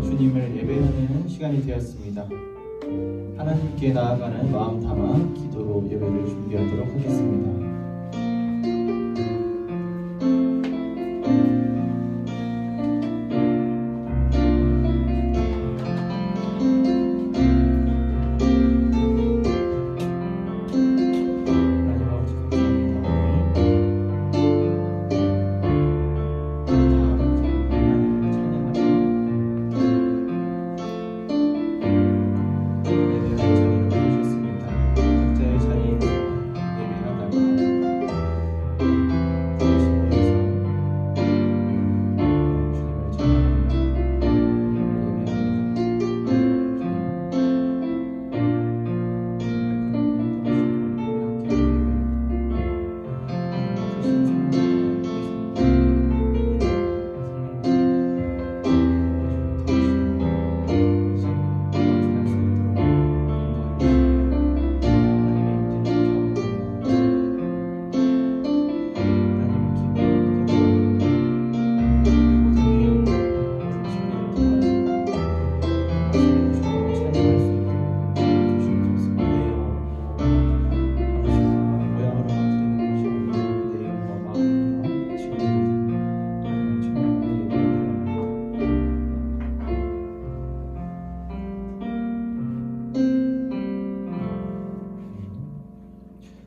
주님을 예배하는 시간이 되었습니다. 하나님께 나아가는 마음 담아 기도로 예배를 준비하도록 하겠습니다.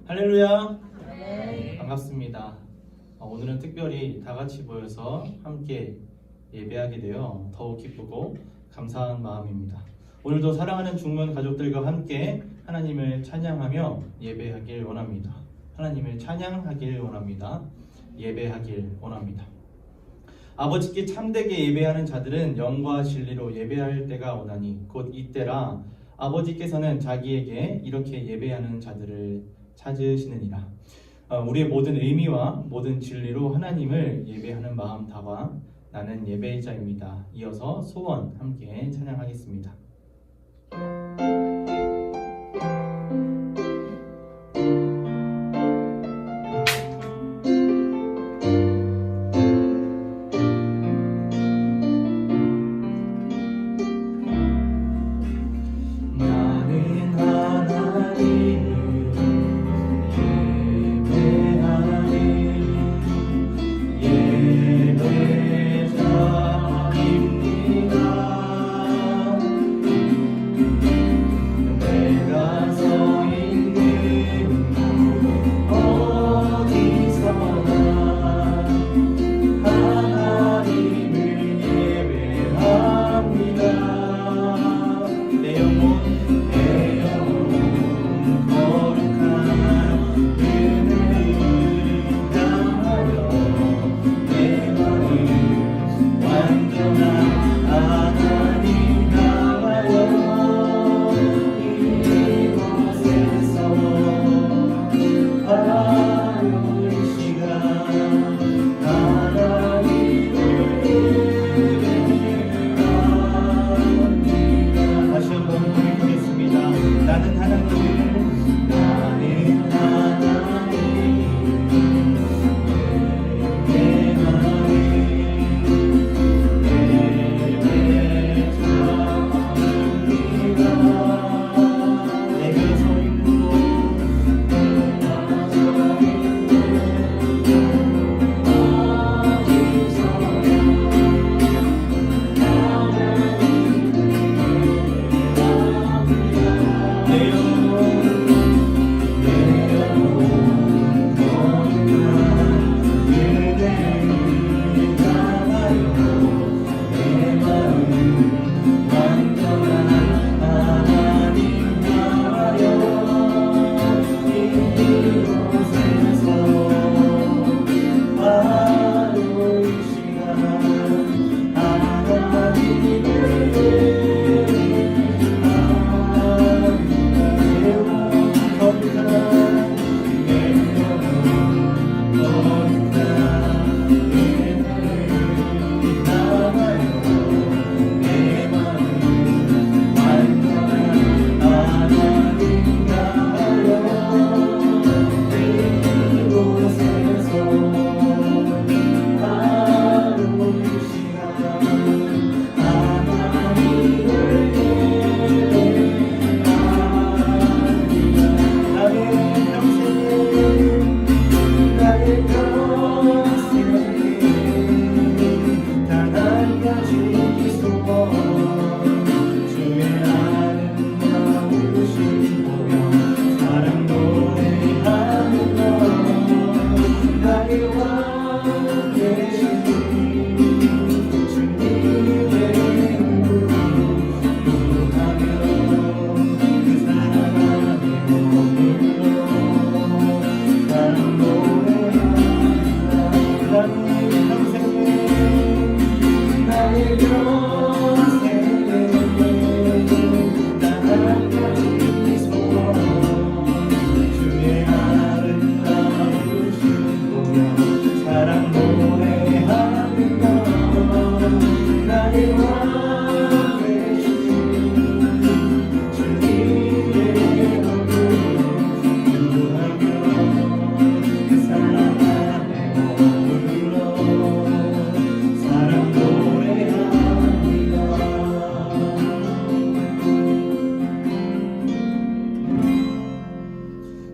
할렐루야. 네. 반갑습니다. 오늘은 특별히 다 같이 모여서 함께 예배하게 되어 더욱 기쁘고 감사한 마음입니다. 오늘도 사랑하는 중문 가족들과 함께 하나님을 찬양하며 예배하길 원합니다. 하나님을 찬양하길 원합니다. 예배하길 원합니다. 아버지께 참되게 예배하는 자들은 영과 진리로 예배할 때가 오나니 곧 이때라 아버지께서는 자기에게 이렇게 예배하는 자들을 찾으시느니라. 우리의 모든 의미와 모든 진리로 하나님을 예배하는 마음 다와 나는 예배자입니다. 이어서 소원 함께 찬양하겠습니다. 예배자입니다.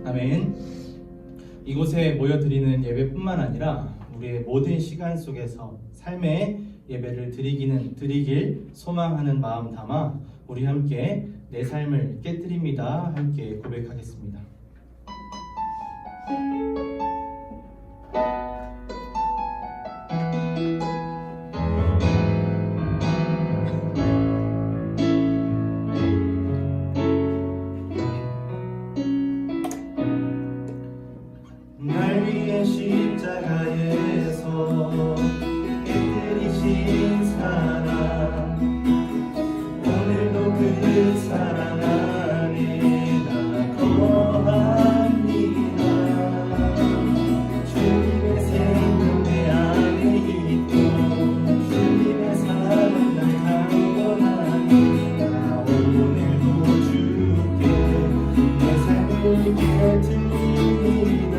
아멘. 이곳에 모여드리는 예배뿐만 아니라 우리의 모든 시간 속에서 삶의 예배를 드리길 소망하는 마음 담아 우리 함께 내 삶을 깨뜨립니다. 함께 고백하겠습니다. 날 위해 십자가에서 깨뜨리신 사랑, 오늘도 그 사랑 안에 나 거합니다. 주님의 생명 내 안에 있고 주님의 사랑 날 강건합니다. 오늘도 주께 내 삶을 깨뜨립니다.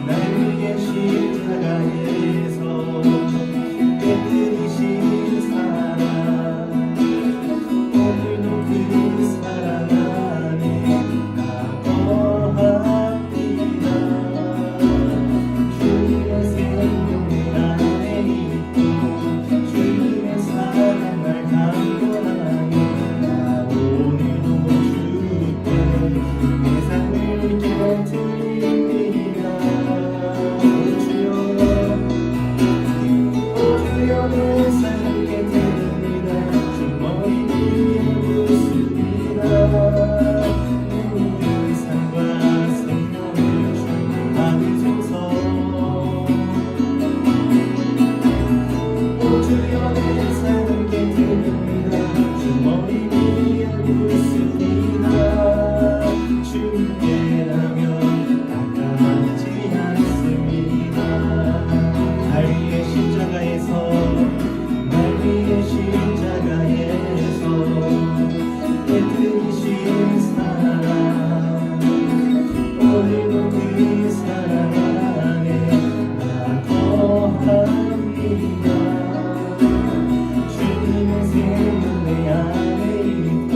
날 위해 십자가에서 깨뜨리신 사랑, 오늘도 그 사랑 안에 나 거합니다. 주님의 생명 내 안에 있고 주님의 사랑 날 강건합니다. 오늘도 주께 내 삶을 깨뜨립니다. 주여 내 삶을 깨뜨립니다. 주 머리 위에 묻습니다. 내 모든 삶과 생명을 주 받으소서. 주여 내 삶을 깨뜨립니다. 주 머리 위에 묻습니다. 주께라면 아깝지 않습니다. 날 위해 십자가에서 깨뜨리신 사랑, 오늘도 그 사랑 안에 나 거합니다. 주님의 생명 내 안에 있고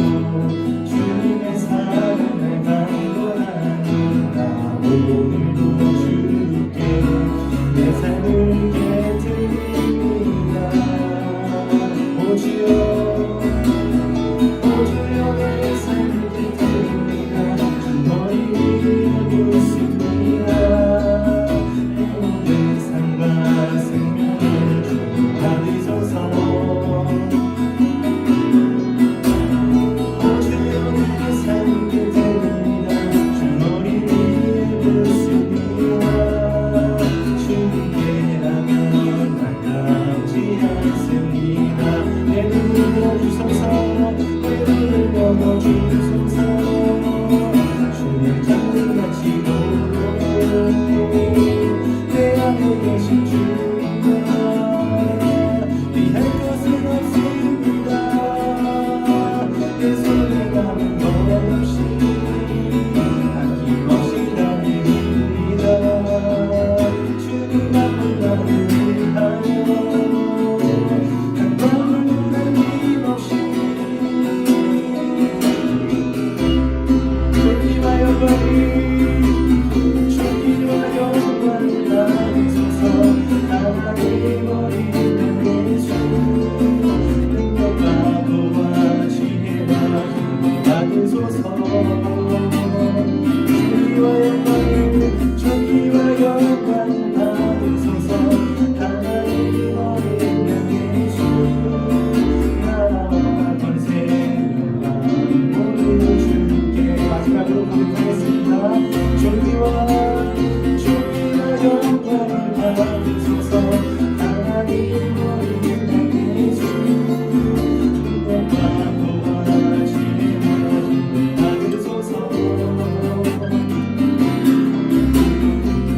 주님의 사랑 날 강건합니다. 오늘도 주께 내 삶을 깨뜨립니다. 오 주여 내 삶을 깨뜨립니다. 주 머리 위에 묻습니다. 내 모든 삶과 생명을 주 받으소서. 오 주여 내 삶을 깨뜨립니다. 주 머리 위에 묻습니다. 주께라면 아깝지 않습니다. 내 눈을 열어주소서. 주소서. 주님 장군같이 내 안에 계신 주님과 피할 것은 없습니다. 내 손에 감은 것 없이 아낌없이 달립니다. 주님 나쁜 나를 위하여 한 걸음도 남김없이 주기와 영광을 받으소서. 하나님 어린 예수 능력과 도와 지혜와 힘을 받으소서. 주기와 영광을 받으소서. 하나님 어린 예수 나라와 권세 영광 모두 주께. 마지막으로 고백하겠습니다. 주기와 영광을 받으소서. 하나님 어린 예수 능력과 도와 지혜와 힘을 받으소서.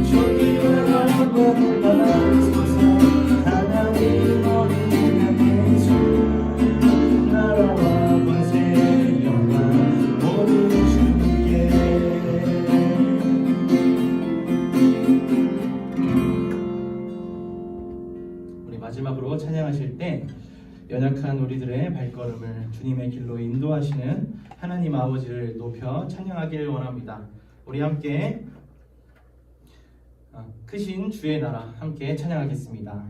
주기와 영광을 받으소서. 하나님 어린 예수 나라와 권세 영광 모두 주께. 우리 마지막으로 찬양하실 때 연약한 우리들의 발걸음을 주님의 길로 인도하시는 하나님 아버지를 높여 찬양하길 원합니다. 우리 함께 크신 주의 나라 함께 찬양하겠습니다.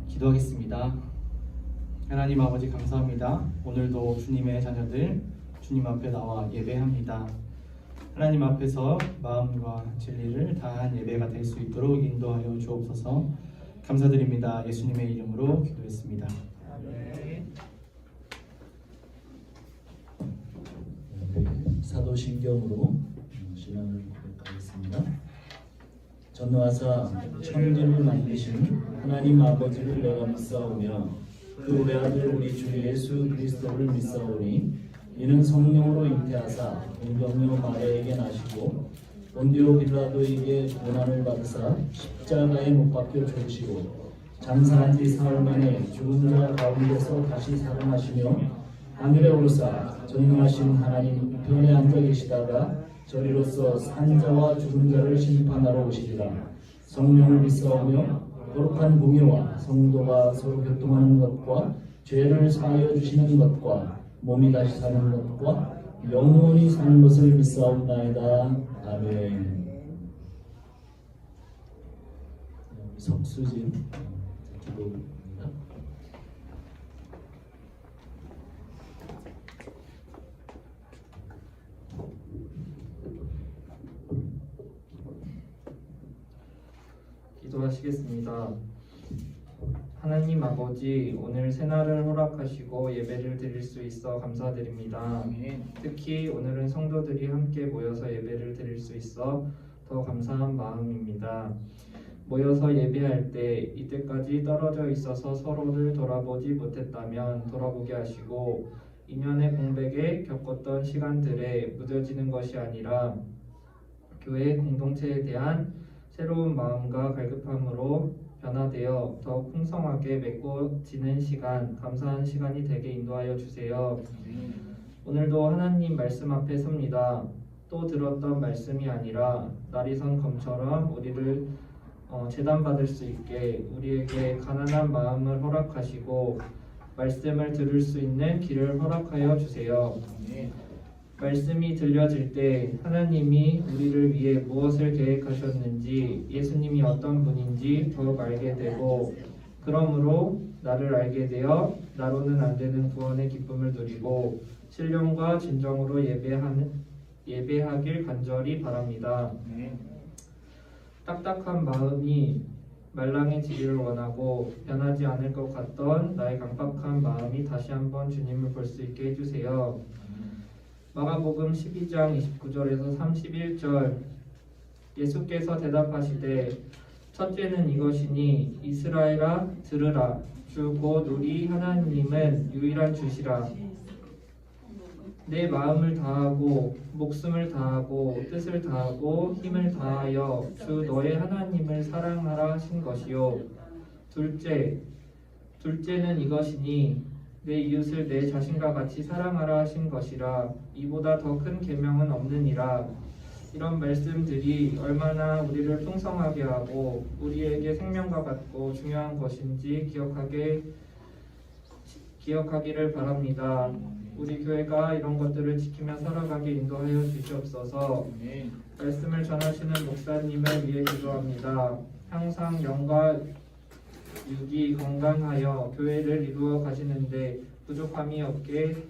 기도하겠습니다. 하나님 아버지 감사합니다. 오늘도 주님의 자녀들 주님 앞에 나와 예배합니다. 하나님 앞에서 마음과 진리를 다한 예배가 될 수 있도록 인도하여 주옵소서. 감사드립니다. 예수님의 이름으로 기도했습니다. 사도신경으로 신앙을 고백하겠습니다. 전능하사 천지를 만드신 하나님 아버지를 내가 믿사오며 그 외아들 우리 주 예수 그리스도를 믿사오니 이는 성령으로 잉태하사 동정녀 마리아에게 나시고 본디오 빌라도에게 고난을 받으사 십자가에 못 박혀 죽으시고 장사한 지 사흘 만에 죽은 자 가운데서 다시 살아나시며 하늘에 오르사 전능하신 하나님 우편에 앉아 계시다가 저리로서 산자와 죽은 자를 심판하러 오시리라. 성령을 믿사오며 거룩한 공의와 성도가 서로 교통하는 것과 죄를 사하여 주시는 것과 몸이 다시 사는 것과 영원히 사는 것을 믿사옵나이다. 아멘. 석수진 기도입니다. 기도하시겠습니다. 하나님 아버지, 오늘 새날을 허락하시고 예배를 드릴 수 있어 감사드립니다. 특히 오늘은 성도들이 함께 모여서 예배를 드릴 수 있어 더 감사한 마음입니다. 모여서 예배할 때 이때까지 떨어져 있어서 서로를 돌아보지 못했다면 돌아보게 하시고, 이면의 공백에 겪었던 시간들에 무뎌지는 것이 아니라 교회 공동체에 대한 새로운 마음과 갈급함으로 변화되어 더욱 풍성하게 메꿔지는 시간, 감사한 시간이 되게 인도하여 주세요. 오늘도 하나님 말씀 앞에 섭니다. 또 들었던 말씀이 아니라 날이 선 검처럼 우리를 제단받을 수 있게 우리에게 가난한 마음을 허락하시고 말씀을 들을 수 있는 길을 허락하여 주세요. 말씀이 들려질 때 하나님이 우리를 위해 무엇을 계획하셨는지, 예수님이 어떤 분인지 더욱 알게 되고, 그러므로 나를 알게 되어 나로는 안 되는 구원의 기쁨을 누리고 신령과 진정으로 예배하길 간절히 바랍니다. 딱딱한 마음이 말랑해지기를 원하고 변하지 않을 것 같던 나의 강박한 마음이 다시 한번 주님을 볼 수 있게 해주세요. 마가복음 12장 29절에서 31절, 예수께서 대답하시되 첫째는 이것이니 이스라엘아 들으라, 주 곧 우리 하나님은 유일한 주시라. 내 마음을 다하고 목숨을 다하고 뜻을 다하고 힘을 다하여 주 너의 하나님을 사랑하라 하신 것이요. 둘째는 이것이니 내 이웃을 내 자신과 같이 사랑하라 하신 것이라. 이보다 더 큰 계명은 없느니라. 이런 말씀들이 얼마나 우리를 풍성하게 하고 우리에게 생명과 같고 중요한 것인지 기억하기를 바랍니다. 우리 교회가 이런 것들을 지키며 살아가게 인도하여 주시옵소서. 말씀을 전하시는 목사님을 위해 기도합니다. 항상 영과 육이 건강하여 교회를 이루어 가시는데 부족함이 없게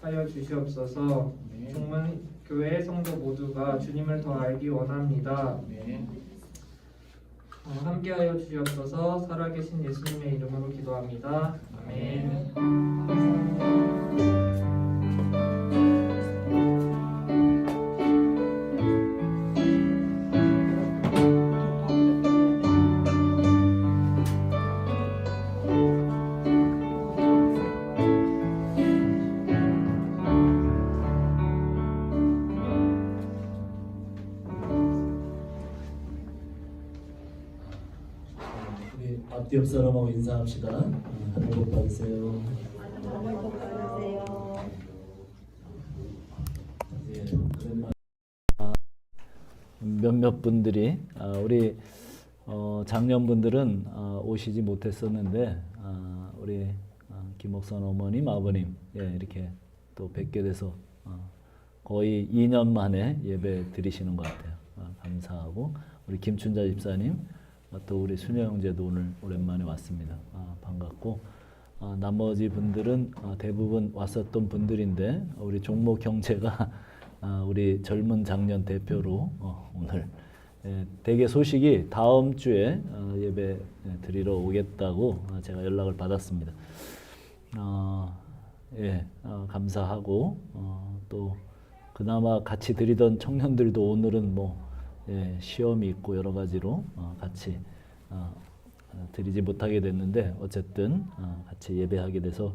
하여 주시옵소서. 중문 교회 성도 모두가 주님을 더 알기 원합니다. 함께하여 주시옵소서. 살아계신 예수님의 이름으로 기도합니다. 아멘. 우리 앞뒤 옆 사람하고 인사합시다. 하늘 복 받으세요. 예, 오랜만에 몇몇 분들이 우리 작년분들은 오시지 못했었는데 우리 김옥선 어머님, 아버님 이렇게 또 뵙게 돼서 거의 2년 만에 예배 드리시는 것 같아요. 감사하고 우리 김춘자 집사님, 또 우리 순여 형제도 오늘 오랜만에 왔습니다. 반갑고 나머지 분들은 대부분 왔었던 분들인데 우리 종목 형제가 우리 젊은 장년 대표로 오늘 대개 소식이 다음 주에 예배 드리러 오겠다고 제가 연락을 받았습니다. 감사하고 또 그나마 같이 드리던 청년들도 오늘은 시험이 있고 여러 가지로 같이 드리지 못하게 됐는데 어쨌든 같이 예배하게 돼서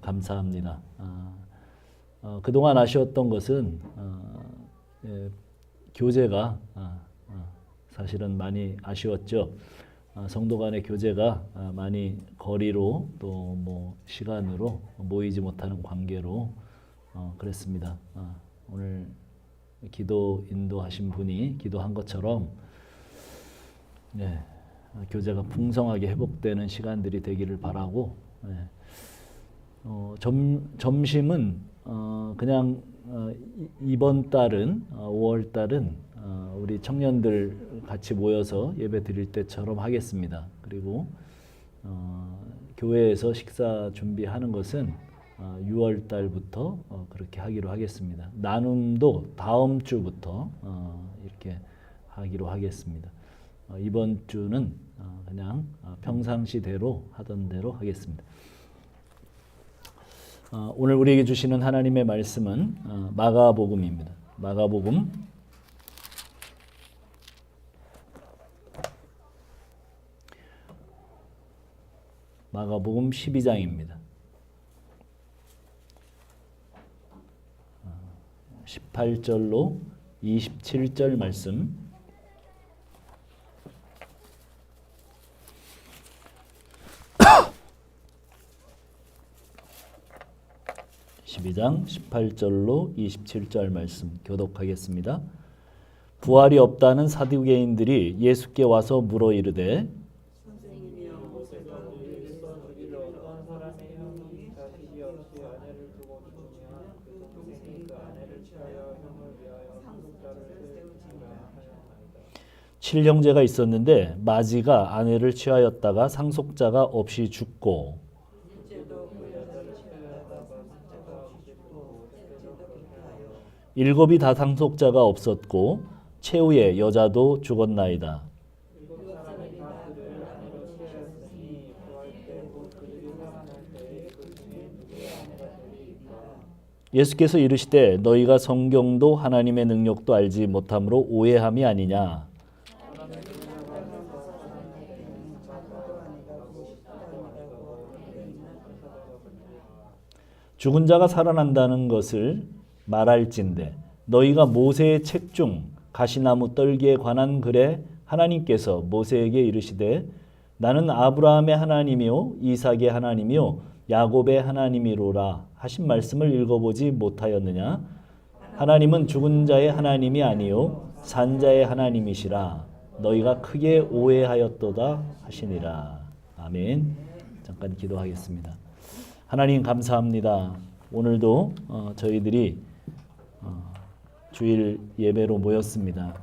감사합니다. 그동안 아쉬웠던 것은 교제가 사실은 많이 아쉬웠죠. 성도 간의 교제가 많이 거리로 또 시간으로 모이지 못하는 관계로 그랬습니다. 오늘 기도 인도하신 분이 기도한 것처럼 교제가 풍성하게 회복되는 시간들이 되기를 바라고 점심은 그냥 이번 달은 5월 달은 우리 청년들 같이 모여서 예배 드릴 때처럼 하겠습니다. 그리고 교회에서 식사 준비하는 것은 6월 달부터 그렇게 하기로 하겠습니다. 나눔도 다음 주부터 이렇게 하기로 하겠습니다. 이번 주는 그냥 평상시대로 하던 대로 하겠습니다. 오늘 우리에게 주시는 하나님의 말씀은 마가복음입니다. 마가복음 12장입니다. 18절로 27절 말씀. 12장 18절로 27절 말씀 교독하겠습니다. 부활이 없다는 사두개인들이 예수께 와서 물어 이르되 칠형제가 있었는데 마지가 아내를 취하였다가 상속자가 없이 죽고 일곱이 다 상속자가 없었고 최후에 여자도 죽었나이다. 예수께서 이르시되 너희가 성경도 하나님의 능력도 알지 못함으로 오해함이 아니냐. 죽은 자가 살아난다는 것을 말할진대 너희가 모세의 책 중 가시나무 떨기에 관한 글에 하나님께서 모세에게 이르시되 나는 아브라함의 하나님이요 이삭의 하나님이요 야곱의 하나님이로라 하신 말씀을 읽어보지 못하였느냐. 하나님은 죽은 자의 하나님이 아니요 산 자의 하나님이시라. 너희가 크게 오해하였도다 하시니라. 아멘. 잠깐 기도하겠습니다. 하나님 감사합니다. 오늘도 저희들이 주일 예배로 모였습니다.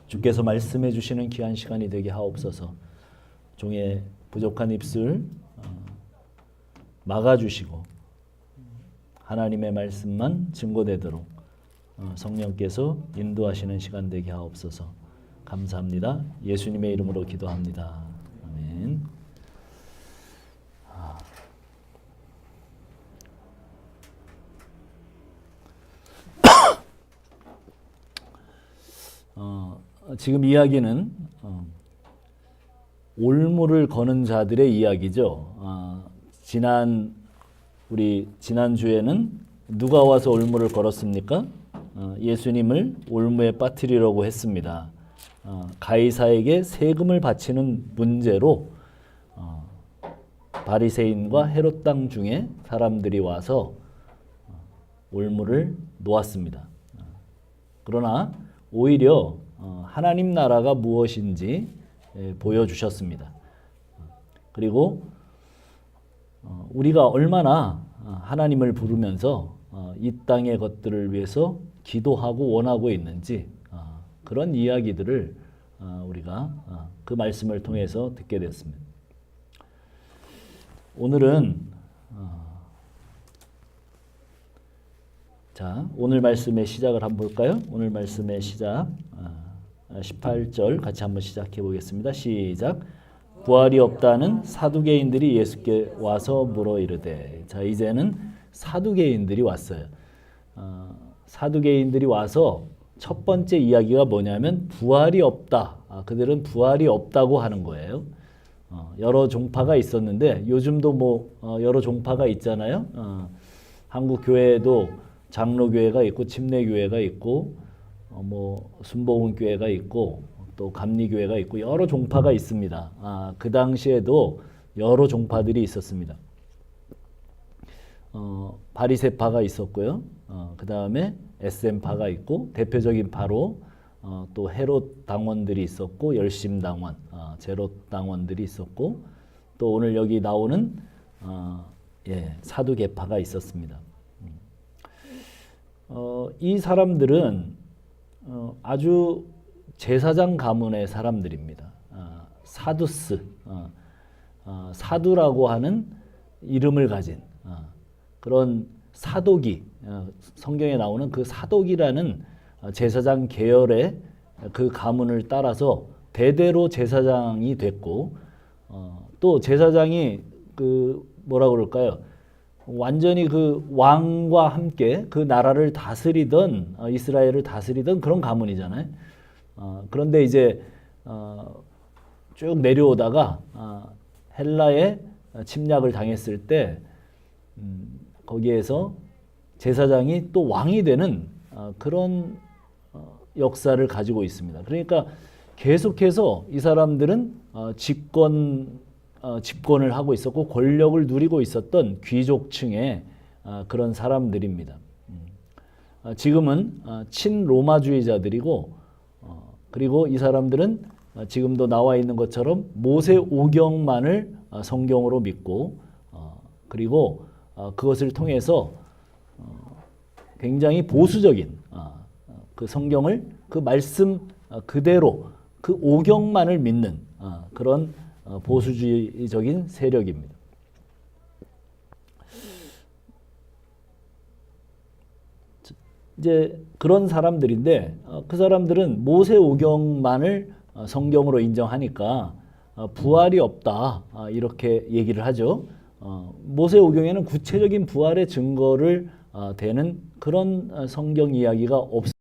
주께서 말씀해 주시는 귀한 시간이 되게 하옵소서. 종의 부족한 입술 막아주시고 하나님의 말씀만 증거되도록 성령께서 인도하시는 시간 되게 하옵소서. 감사합니다. 예수님의 이름으로 기도합니다. 아멘. 지금 이야기는 올무를 거는 자들의 이야기죠. 지난 주에는 누가 와서 올무를 걸었습니까? 예수님을 올무에 빠뜨리려고 했습니다. 가이사에게 세금을 바치는 문제로 바리새인과 헤롯 땅 중에 사람들이 와서 올무를 놓았습니다. 그러나 오히려 하나님 나라가 무엇인지 보여주셨습니다. 그리고 우리가 얼마나 하나님을 부르면서 이 땅의 것들을 위해서 기도하고 원하고 있는지 그런 이야기들을 우리가 그 말씀을 통해서 듣게 됐습니다. 오늘은 오늘 말씀의 시작을 한번 볼까요? 오늘 말씀의 시작 18절 같이 한번 시작해 보겠습니다. 시작. 부활이 없다는 사두개인들이 예수께 와서 물어 이르되. 자, 이제는 사두개인들이 왔어요. 사두개인들이 와서 첫 번째 이야기가 뭐냐면 부활이 없다. 그들은 부활이 없다고 하는 거예요. 여러 종파가 있었는데 요즘도 여러 종파가 있잖아요. 한국 교회에도 장로교회가 있고 침례교회가 있고 순복음교회가 있고 또 감리교회가 있고 여러 종파가 있습니다. 그 당시에도 여러 종파들이 있었습니다. 바리새파가 있었고요. 그 다음에 SM파가 있고 대표적인 파로 또 헤롯 당원들이 있었고 열심 당원, 제롯 당원들이 있었고 또 오늘 여기 나오는 사두개파가 있었습니다. 이 사람들은 아주 제사장 가문의 사람들입니다. 사두스, 사두라고 하는 이름을 가진 그런 사독이, 성경에 나오는 그 사독이라는 제사장 계열의 그 가문을 따라서 대대로 제사장이 됐고, 또 제사장이 그 뭐라 그럴까요? 완전히 그 왕과 함께 그 나라를 다스리던, 이스라엘을 다스리던 그런 가문이잖아요. 그런데 이제 쭉 내려오다가 헬라에 침략을 당했을 때 거기에서 제사장이 또 왕이 되는 그런 역사를 가지고 있습니다. 그러니까 계속해서 이 사람들은 집권을 하고 있었고 권력을 누리고 있었던 귀족층의 그런 사람들입니다. 지금은 친로마주의자들이고, 그리고 이 사람들은 지금도 나와 있는 것처럼 모세오경만을 성경으로 믿고, 그리고 그것을 통해서 굉장히 보수적인 그 성경을, 그 말씀 그대로 그 오경만을 믿는 그런 보수주의적인 세력입니다. 이제 그런 사람들인데, 그 사람들은 모세오경만을 성경으로 인정하니까 부활이 없다, 이렇게 얘기를 하죠. 모세오경에는 구체적인 부활의 증거를 대는 그런 성경 이야기가 없습니다.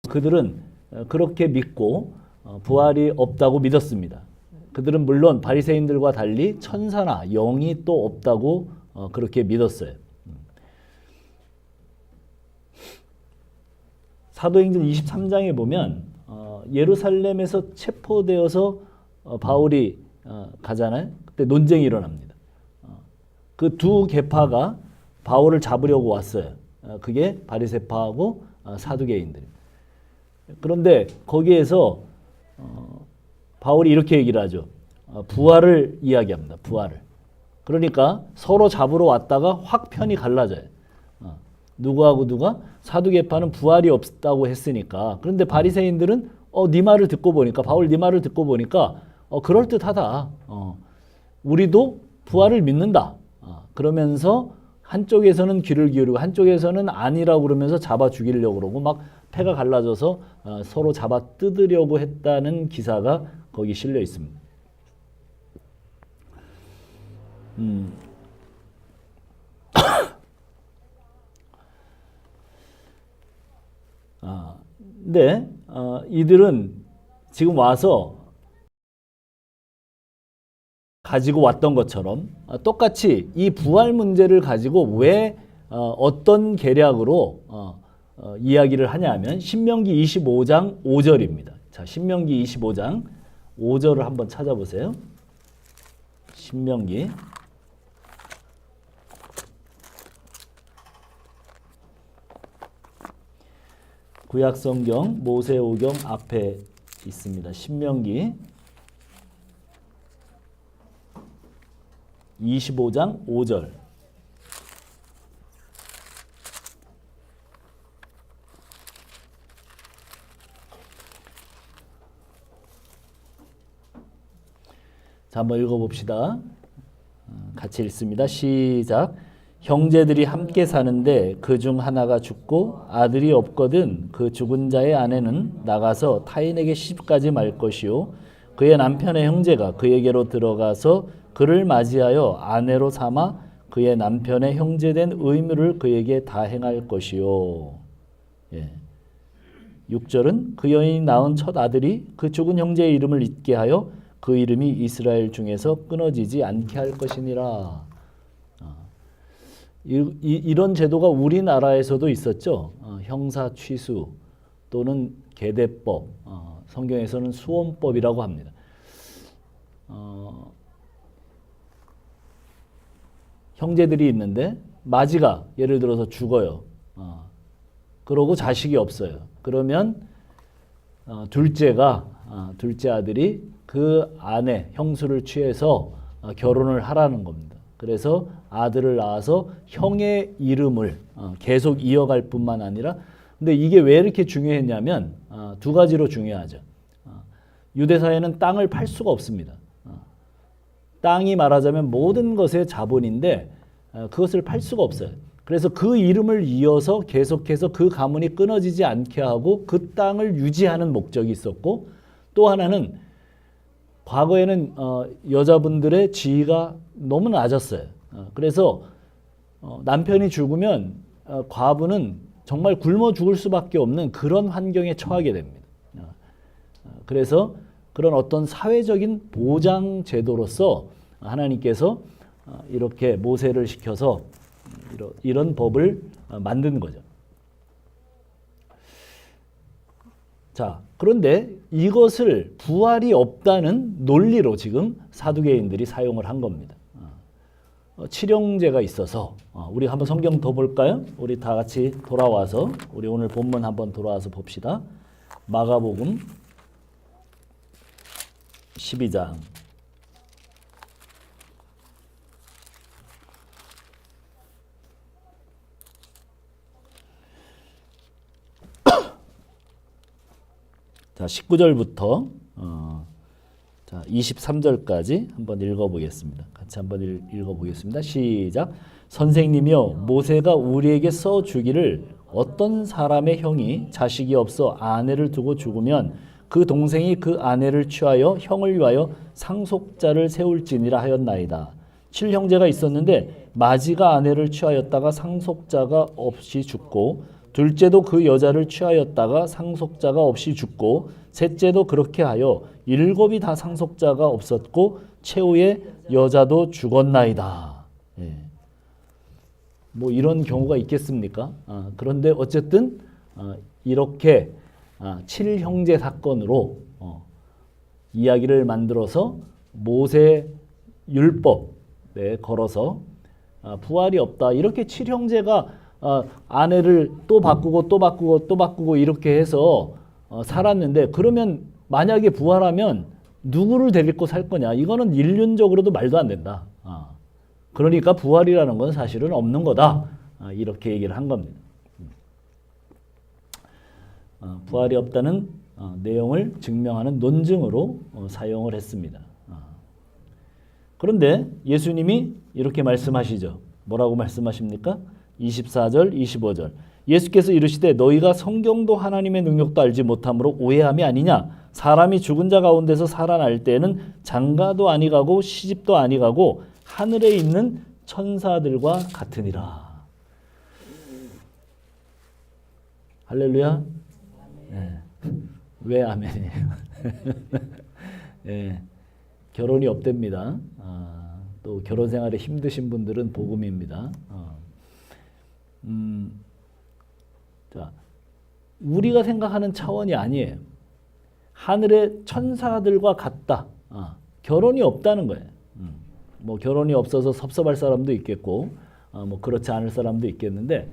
그들은 그렇게 믿고 부활이 없다고 믿었습니다. 그들은 물론 바리새인들과 달리 천사나 영이 또 없다고 그렇게 믿었어요. 사도행전 23장에 보면 예루살렘에서 체포되어서 바울이 가잖아요. 그때 논쟁이 일어납니다. 그 두 계파가 바울을 잡으려고 왔어요. 그게 바리새파하고 사두개인들입니다. 그런데 거기에서 바울이 이렇게 얘기를 하죠. 부활을 이야기합니다. 부활을. 그러니까 서로 잡으러 왔다가 확 편이 갈라져요. 누구하고 누가? 사두개파는 부활이 없다고 했으니까. 그런데 바리새인들은 네 말을 듣고 보니까, 바울 네 말을 듣고 보니까 그럴듯하다. 우리도 부활을 믿는다. 그러면서 한쪽에서는 귀를 기울이고 한쪽에서는 아니라고 그러면서 잡아 죽이려고 그러고 막 패가 갈라져서 서로 잡아 뜯으려고 했다는 기사가 거기 실려 있습니다. 근데 이들은 지금 와서 가지고 왔던 것처럼 똑같이 이 부활 문제를 가지고 왜 어떤 계략으로 이야기를 하냐면 신명기 25장 5절입니다. 자, 신명기 25장 5절을 한번 찾아보세요. 신명기 구약성경 모세오경 앞에 있습니다. 신명기 25장 5절. 자, 한번 읽어봅시다. 같이 읽습니다. 시작. 형제들이 함께 사는데 그 중 하나가 죽고 아들이 없거든 그 죽은 자의 아내는 나가서 타인에게 시집가지 말 것이요 그의 남편의 형제가 그에게로 들어가서 그를 맞이하여 아내로 삼아 그의 남편의 형제된 의무를 그에게 다 행할 것이요. 6절은 그 여인이 낳은 첫 아들이 그 죽은 형제의 이름을 잊게 하여 그 이름이 이스라엘 중에서 끊어지지 않게 할 것이니라. 이런 제도가 우리나라에서도 있었죠. 형사 취수 또는 계대법, 성경에서는 수원법이라고 합니다. 형제들이 있는데 마지가 예를 들어서 죽어요. 그러고 자식이 없어요. 그러면 둘째 아들이 그 아내 형수를 취해서 결혼을 하라는 겁니다. 그래서 아들을 낳아서 형의 이름을 계속 이어갈 뿐만 아니라, 근데 이게 왜 이렇게 중요했냐면 두 가지로 중요하죠. 유대사회는 땅을 팔 수가 없습니다. 땅이 말하자면 모든 것의 자본인데 그것을 팔 수가 없어요. 그래서 그 이름을 이어서 계속해서 그 가문이 끊어지지 않게 하고 그 땅을 유지하는 목적이 있었고, 또 하나는 과거에는 여자분들의 지위가 너무 낮았어요. 그래서 남편이 죽으면 과부는 정말 굶어 죽을 수밖에 없는 그런 환경에 처하게 됩니다. 그래서 그런 어떤 사회적인 보장 제도로서 하나님께서 이렇게 모세를 시켜서 이런 법을 만든 거죠. 자, 그런데 이것을 부활이 없다는 논리로 지금 사두개인들이 사용을 한 겁니다. 칠형제가 있어서 우리 한번 성경 더 볼까요? 우리 다 같이 돌아와서 우리 오늘 본문 한번 돌아와서 봅시다. 마가복음 12장. 자, 19절부터 23절까지 한번 읽어보겠습니다. 같이 한번 읽어보겠습니다. 시작. 선생님이여, 모세가 우리에게 써주기를 어떤 사람의 형이 자식이 없어 아내를 두고 죽으면 그 동생이 그 아내를 취하여 형을 위하여 상속자를 세울지니라 하였나이다. 7형제가 있었는데 마지가 아내를 취하였다가 상속자가 없이 죽고, 둘째도 그 여자를 취하였다가 상속자가 없이 죽고, 셋째도 그렇게 하여 7이 다 상속자가 없었고 최후의 여자도 죽었나이다. 예. 뭐 이런 경우가 있겠습니까? 그런데 어쨌든 이렇게 7형제 사건으로 이야기를 만들어서 모세 율법에 걸어서 부활이 없다. 이렇게 7형제가 아내를 또 바꾸고 또 바꾸고 또 바꾸고 이렇게 해서 살았는데, 그러면 만약에 부활하면 누구를 데리고 살 거냐? 이거는 인륜적으로도 말도 안 된다. 그러니까 부활이라는 건 사실은 없는 거다. 이렇게 얘기를 한 겁니다. 부활이 없다는 내용을 증명하는 논증으로 사용을 했습니다. 그런데 예수님이 이렇게 말씀하시죠. 뭐라고 말씀하십니까? 24절, 25절. 예수께서 이르시되 너희가 성경도 하나님의 능력도 알지 못함으로 오해함이 아니냐. 사람이 죽은 자 가운데서 살아날 때에는 장가도 아니가고 시집도 아니가고 하늘에 있는 천사들과 같으니라. 할렐루야. 네. 왜 아멘이에요? 네. 결혼이 없답니다. 또 결혼 생활에 힘드신 분들은 복음입니다. 자, 우리가 생각하는 차원이 아니에요. 하늘의 천사들과 같다. 결혼이 없다는 거예요. 뭐 결혼이 없어서 섭섭할 사람도 있겠고, 뭐 그렇지 않을 사람도 있겠는데,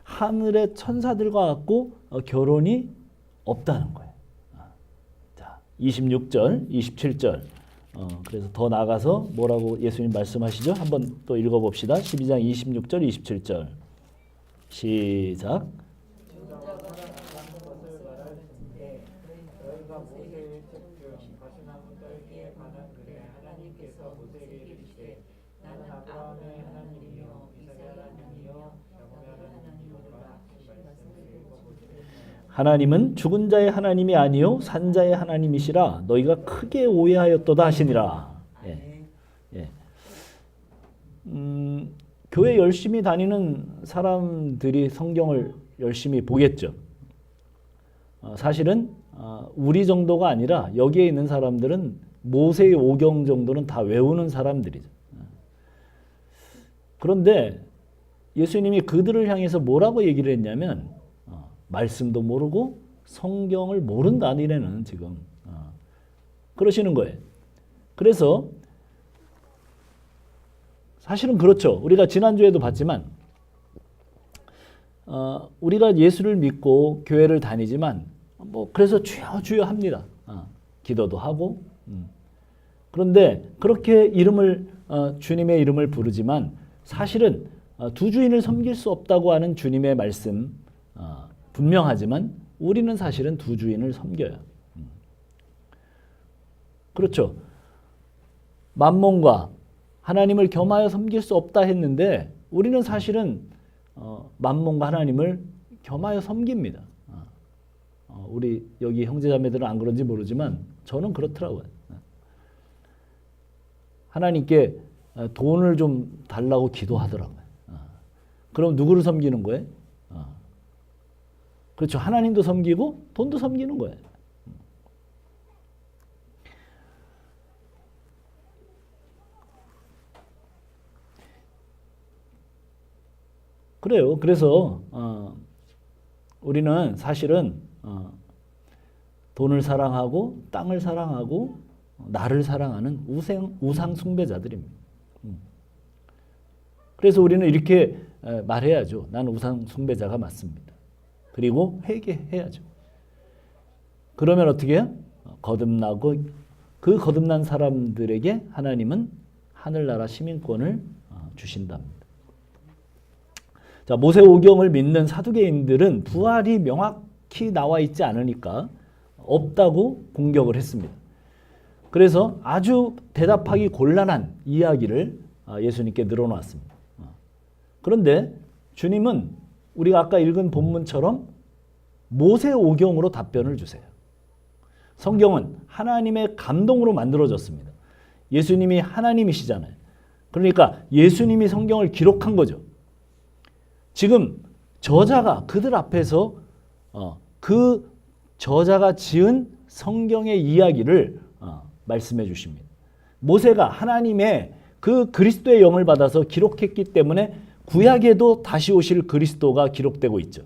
하늘의 천사들과 같고 결혼이 없다는 거예요. 자, 26절, 27절. 그래서 더 나가서 뭐라고 예수님 말씀하시죠? 한번 또 읽어봅시다. 12장 26절, 27절. 시작. 하나님은 죽은 자의 하나님이 아니요 산 자의 하나님이시라 너희가 크게 오해하였도다 하시니라. 예. 예. 교회 열심히 다니는 사람들이 성경을 열심히 보겠죠. 사실은 우리 정도가 아니라 여기에 있는 사람들은 모세의 오경 정도는 다 외우는 사람들이죠. 그런데 예수님이 그들을 향해서 뭐라고 얘기를 했냐면, 말씀도 모르고 성경을 모른다 니네는 지금 그러시는 거예요. 그래서 사실은 그렇죠. 우리가 지난주에도 봤지만 우리가 예수를 믿고 교회를 다니지만 뭐 그래서 주여 주여 합니다. 기도도 하고. 그런데 그렇게 이름을 주님의 이름을 부르지만 사실은 두 주인을 섬길 수 없다고 하는 주님의 말씀 분명하지만 우리는 사실은 두 주인을 섬겨요. 그렇죠. 맘몬과 하나님을 겸하여 섬길 수 없다 했는데 우리는 사실은 맘몬과 하나님을 겸하여 섬깁니다. 우리 여기 형제자매들은 안 그런지 모르지만 저는 그렇더라고요. 하나님께 돈을 좀 달라고 기도하더라고요. 그럼 누구를 섬기는 거예요? 그렇죠. 하나님도 섬기고 돈도 섬기는 거예요. 그래요. 그래서 우리는 사실은 돈을 사랑하고 땅을 사랑하고 나를 사랑하는 우상 숭배자들입니다. 그래서 우리는 이렇게 말해야죠. 나는 우상 숭배자가 맞습니다. 그리고 회개해야죠. 그러면 어떻게 해요? 거듭나고 그 거듭난 사람들에게 하나님은 하늘나라 시민권을 주신답니다. 자, 모세오경을 믿는 사두개인들은 부활이 명확히 나와 있지 않으니까 없다고 공격을 했습니다. 그래서 아주 대답하기 곤란한 이야기를 예수님께 늘어놨습니다. 그런데 주님은 우리가 아까 읽은 본문처럼 모세오경으로 답변을 주세요. 성경은 하나님의 감동으로 만들어졌습니다. 예수님이 하나님이시잖아요. 그러니까 예수님이 성경을 기록한 거죠. 지금 저자가 그들 앞에서 그 저자가 지은 성경의 이야기를 말씀해 주십니다. 모세가 하나님의 그 그리스도의 영을 받아서 기록했기 때문에 구약에도 다시 오실 그리스도가 기록되고 있죠.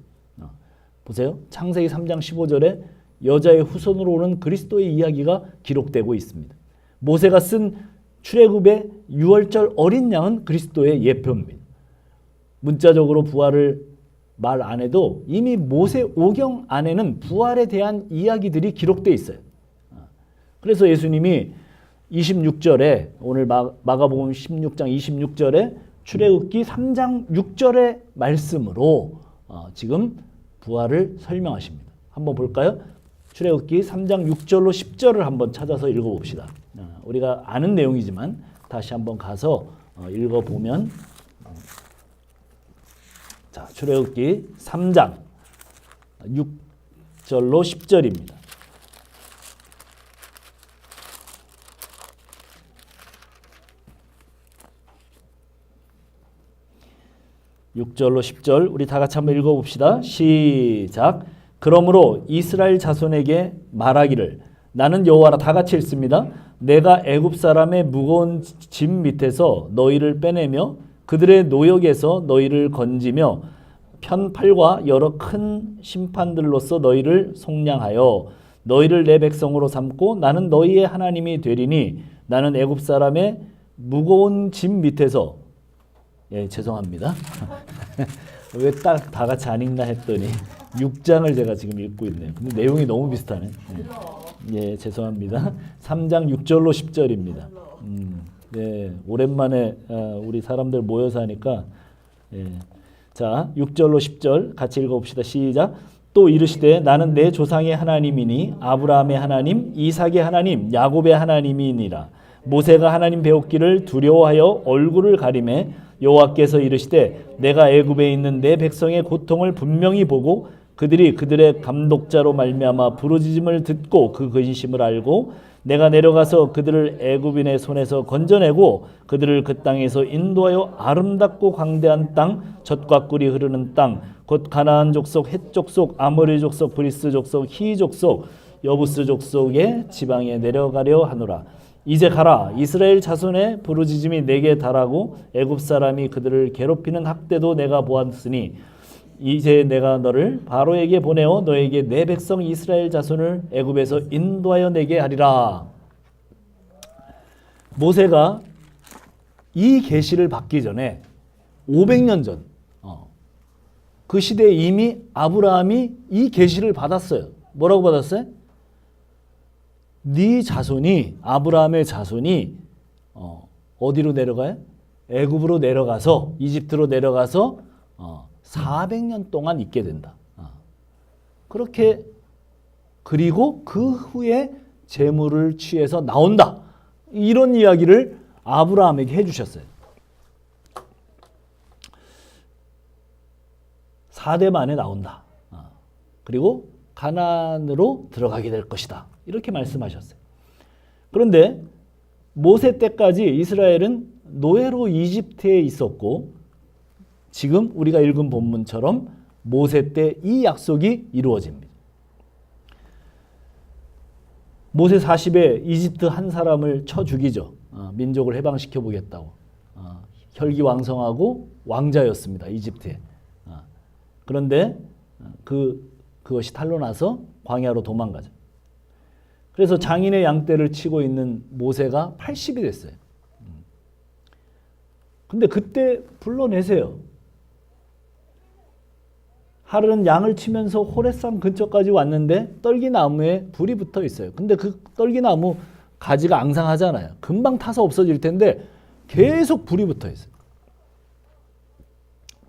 보세요. 창세기 3장 15절에 여자의 후손으로 오는 그리스도의 이야기가 기록되고 있습니다. 모세가 쓴 출애굽의 6월절 어린 양은 그리스도의 예표입니다. 문자적으로 부활을 말 안 해도 이미 모세오경 안에는 부활에 대한 이야기들이 기록되어 있어요. 그래서 예수님이 26절에 오늘 마가복음 16장 26절에 출애굽기 3장 6절의 말씀으로 지금 부활을 설명하십니다. 한번 볼까요? 출애굽기 3장 6절로 10절을 한번 찾아서 읽어봅시다. 우리가 아는 내용이지만 다시 한번 가서 읽어보면 자, 출애굽기 3장 6절로 10절입니다. (6절로 10절) 우리 다 같이 한번 읽어봅시다. 시작. 그러므로 이스라엘 자손에게 말하기를 나는 여호와라. 다 같이 읽습니다. 내가 애굽 사람의 무거운 짐 밑에서 너희를 빼내며 그들의 노역에서 너희를 건지며 편팔과 여러 큰 심판들로서 너희를 속량하여 너희를 내 백성으로 삼고 나는 너희의 하나님이 되리니 나는 애굽 사람의 무거운 짐 밑에서 죄송합니다. 왜 딱 다 같이 안 읽나 했더니 6장을 제가 지금 읽고 있네요. 근데 내용이 너무 비슷하네. 죄송합니다. 3장 6절로 10절입니다. 오랜만에 우리 사람들 모여서 하니까 자, 6절로 10절 같이 읽어봅시다. 시작. 또 이르시되 나는 내 조상의 하나님이니 아브라함의 하나님, 이삭의 하나님, 야곱의 하나님이니라. 모세가 하나님 배웠기를 두려워하여 얼굴을 가리매 여호와께서 이르시되 내가 애굽에 있는 내 백성의 고통을 분명히 보고 그들이 그들의 감독자로 말미암아 부르짖음을 듣고 그 근심을 알고 내가 내려가서 그들을 애굽인의 손에서 건져내고 그들을 그 땅에서 인도하여 아름답고 광대한 땅, 젖과 꿀이 흐르는 땅, 곧 가나안 족속, 헷 족속, 아모리 족속, 브리스 족속, 히 족속, 여부스 족속의 지방에 내려가려 하노라. 이제 가라. 이스라엘 자손의 부르짖음이 내게 달하고 애굽 사람이 그들을 괴롭히는 학대도 내가 보았으니 이제 내가 너를 바로에게 보내어 너에게 내 백성 이스라엘 자손을 애굽에서 인도하여 내게 하리라. 모세가 이 계시를 받기 전에 500년 전 그 시대에 이미 아브라함이 이 계시를 받았어요. 뭐라고 받았어요? 네 자손이 아브라함의 자손이 어디로 내려가요? 애굽으로 내려가서 이집트로 내려가서 400년 동안 있게 된다. 그렇게 그리고 그 후에 재물을 취해서 나온다. 이런 이야기를 아브라함에게 해주셨어요. 4대 만에 나온다. 그리고 가나안으로 들어가게 될 것이다. 이렇게 말씀하셨어요. 그런데 모세 때까지 이스라엘은 노예로 이집트에 있었고 지금 우리가 읽은 본문처럼 모세 때 이 약속이 이루어집니다. 모세 40에 이집트 한 사람을 쳐 죽이죠. 민족을 해방시켜 보겠다고. 혈기왕성하고 왕자였습니다. 이집트에. 그런데 그것이 탄로나서 광야로 도망가죠. 그래서 장인의 양떼를 치고 있는 모세가 80이 됐어요. 근데 그때 불러내세요. 하루는 양을 치면서 호레산 근처까지 왔는데 떨기나무에 불이 붙어 있어요. 근데 그 떨기나무 가지가 앙상하잖아요. 금방 타서 없어질 텐데 계속 불이 붙어 있어요.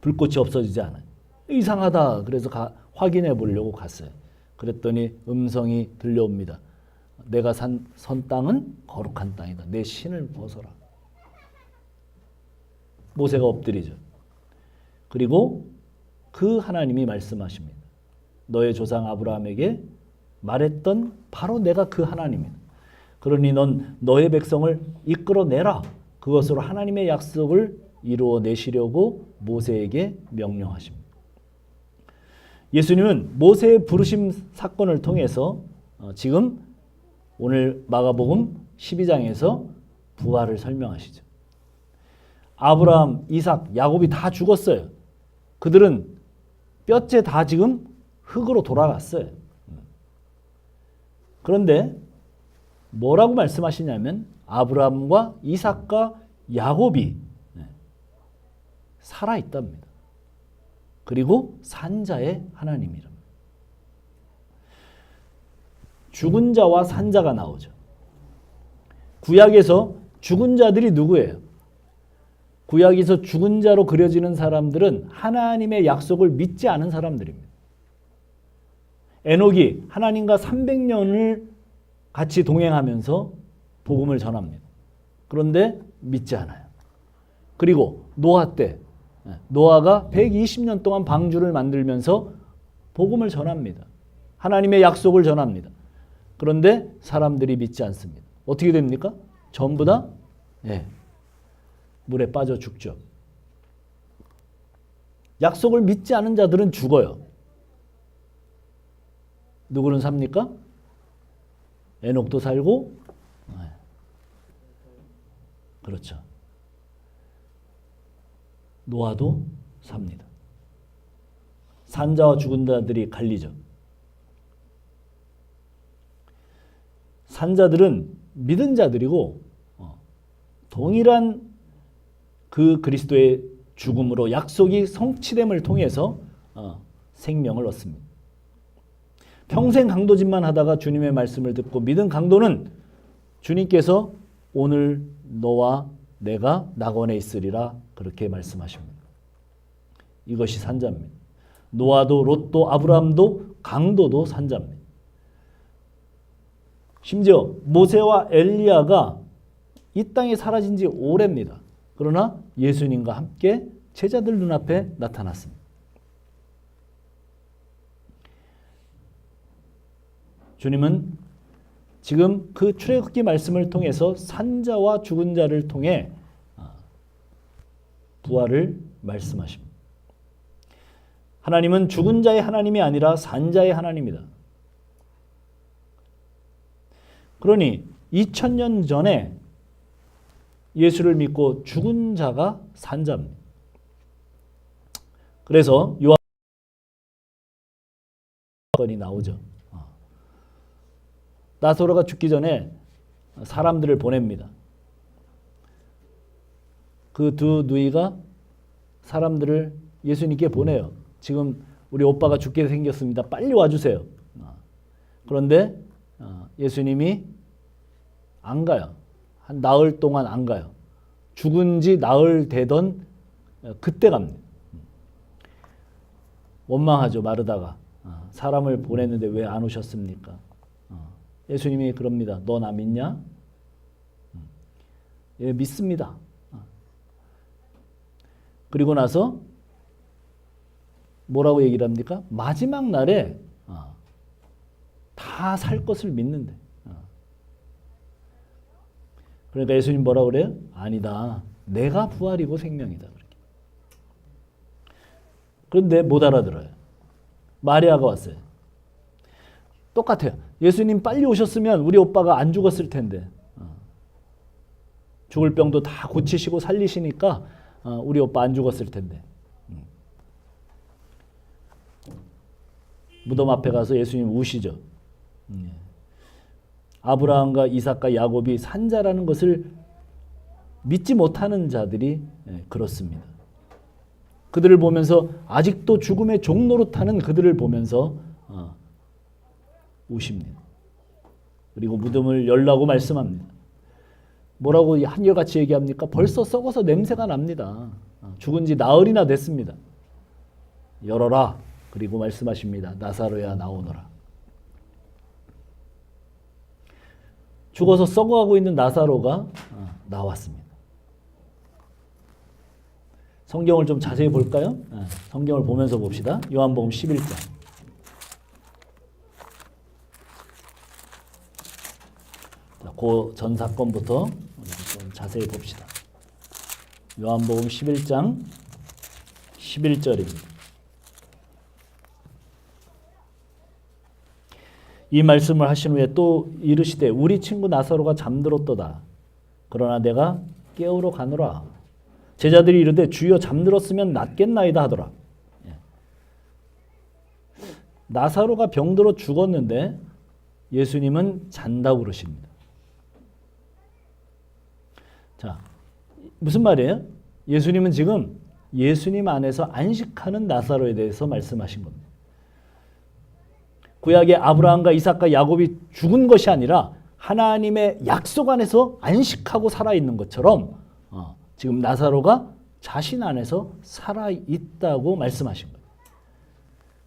불꽃이 없어지지 않아요. 이상하다. 그래서 확인해 보려고 갔어요. 그랬더니 음성이 들려옵니다. 내가 선 땅은 거룩한 땅이다. 내 신을 벗어라. 모세가 엎드리죠. 그리고 그 하나님이 말씀하십니다. 너의 조상 아브라함에게 말했던 바로 내가 그 하나님이다. 그러니 넌 너의 백성을 이끌어내라. 그것으로 하나님의 약속을 이루어내시려고 모세에게 명령하십니다. 예수님은 모세의 부르심 사건을 통해서 지금 오늘 마가복음 12장에서 부활을 설명하시죠. 아브라함, 이삭, 야곱이 다 죽었어요. 그들은 뼈째 다 지금 흙으로 돌아갔어요. 그런데 뭐라고 말씀하시냐면 아브라함과 이삭과 야곱이 살아있답니다. 그리고 산자의 하나님이랍니다. 죽은 자와 산자가 나오죠. 구약에서 죽은 자들이 누구예요? 구약에서 죽은 자로 그려지는 사람들은 하나님의 약속을 믿지 않은 사람들입니다. 에녹이 하나님과 300년을 같이 동행하면서 복음을 전합니다. 그런데 믿지 않아요. 그리고 노아 때 노아가 120년 동안 방주를 만들면서 복음을 전합니다. 하나님의 약속을 전합니다. 그런데 사람들이 믿지 않습니다. 어떻게 됩니까? 전부 다 물에 빠져 죽죠. 약속을 믿지 않은 자들은 죽어요. 누구는 삽니까? 에녹도 살고, 그렇죠. 노아도 삽니다. 산자와 죽은 자들이 갈리죠. 산자들은 믿은 자들이고 동일한 그 그리스도의 죽음으로 약속이 성취됨을 통해서 생명을 얻습니다. 평생 강도짓만 하다가 주님의 말씀을 듣고 믿은 강도는 주님께서 오늘 너와 내가 낙원에 있으리라 그렇게 말씀하십니다. 이것이 산자입니다. 노아도 롯도 아브라함도 강도도 산자입니다. 심지어 모세와 엘리야가 이 땅에 사라진 지 오래입니다. 그러나 예수님과 함께 제자들 눈앞에 나타났습니다. 주님은 지금 그 출애굽기 말씀을 통해서 산자와 죽은 자를 통해 부활을 말씀하십니다. 하나님은 죽은 자의 하나님이 아니라 산자의 하나님이다. 그러니 2000년 전에 예수를 믿고 죽은 자가 산자입니다. 그래서 요한권이 나오죠. 나사로가 죽기 전에 사람들을 보냅니다. 그 두 누이가 사람들을 예수님께 보내요. 지금 우리 오빠가 죽게 생겼습니다. 빨리 와주세요. 그런데 예수님이 안 가요. 한 나흘 동안 안 가요. 죽은 지 나흘 되던 그때 갑니다. 원망하죠. 마르다가. 사람을 보냈는데 왜 안 오셨습니까? 예수님이 그럽니다. 너 나 믿냐? 예, 믿습니다. 그리고 나서 뭐라고 얘기를 합니까? 마지막 날에 다 살 것을 믿는데. 그러니까 예수님 뭐라고 그래요? 아니다. 내가 부활이고 생명이다. 그렇게. 그런데 못 알아들어요. 마리아가 왔어요. 똑같아요. 예수님 빨리 오셨으면 우리 오빠가 안 죽었을 텐데. 죽을 병도 다 고치시고 살리시니까 우리 오빠 안 죽었을 텐데. 무덤 앞에 가서 예수님 우시죠. 아브라함과 이삭과 야곱이 산자라는 것을 믿지 못하는 자들이 그렇습니다. 그들을 보면서 아직도 죽음의 종노릇하는 그들을 보면서 우십니다. 그리고 무덤을 열라고 말씀합니다. 뭐라고 한결같이 얘기합니까? 벌써 썩어서 냄새가 납니다. 죽은 지 나흘이나 됐습니다. 열어라. 그리고 말씀하십니다. 나사로야 나오너라. 죽어서 썩어가고 있는 나사로가 나왔습니다. 성경을 좀 자세히 볼까요? 성경을 보면서 봅시다. 요한복음 11장. 그 전 사건부터 좀 자세히 봅시다. 요한복음 11장 11절입니다. 이 말씀을 하신 후에 또 이르시되 우리 친구 나사로가 잠들었도다. 그러나 내가 깨우러 가노라. 제자들이 이르되 주여 잠들었으면 낫겠나이다 하더라. 나사로가 병들어 죽었는데 예수님은 잔다고 그러십니다. 자, 무슨 말이에요? 예수님은 지금 예수님 안에서 안식하는 나사로에 대해서 말씀하신 겁니다. 구약의 아브라함과 이삭과 야곱이 죽은 것이 아니라 하나님의 약속 안에서 안식하고 살아있는 것처럼 지금 나사로가 자신 안에서 살아있다고 말씀하신 거예요.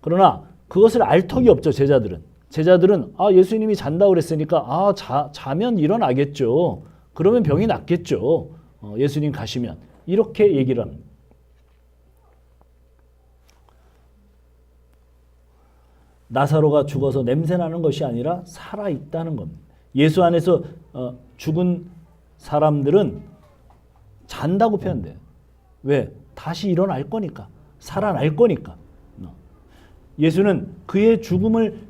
그러나 그것을 알 턱이 없죠. 제자들은 예수님이 잔다고 그랬으니까 자면 일어나겠죠. 그러면 병이 낫겠죠. 예수님 가시면. 이렇게 얘기를 합니다. 나사로가 죽어서 냄새나는 것이 아니라 살아있다는 겁니다. 예수 안에서 죽은 사람들은 잔다고 표현돼요. 왜? 다시 일어날 거니까. 살아날 거니까. 예수는 그의 죽음을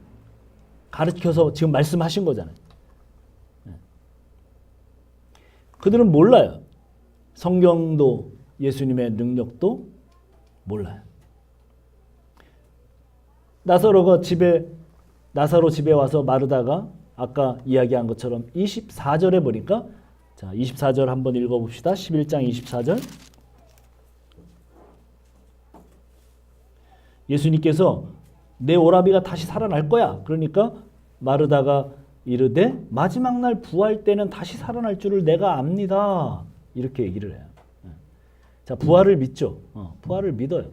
가르쳐서 지금 말씀하신 거잖아요. 그들은 몰라요. 성경도 예수님의 능력도 몰라요. 나사로 집에 와서 마르다가 아까 이야기한 것처럼 24절에 보니까 자, 24절 한번 읽어봅시다. 11장 24절. 예수님께서 내 오라비가 다시 살아날 거야. 그러니까 마르다가 이르되 마지막 날 부활 때는 다시 살아날 줄을 내가 압니다. 이렇게 얘기를 해요. 자, 부활을 믿죠. 부활을 믿어요.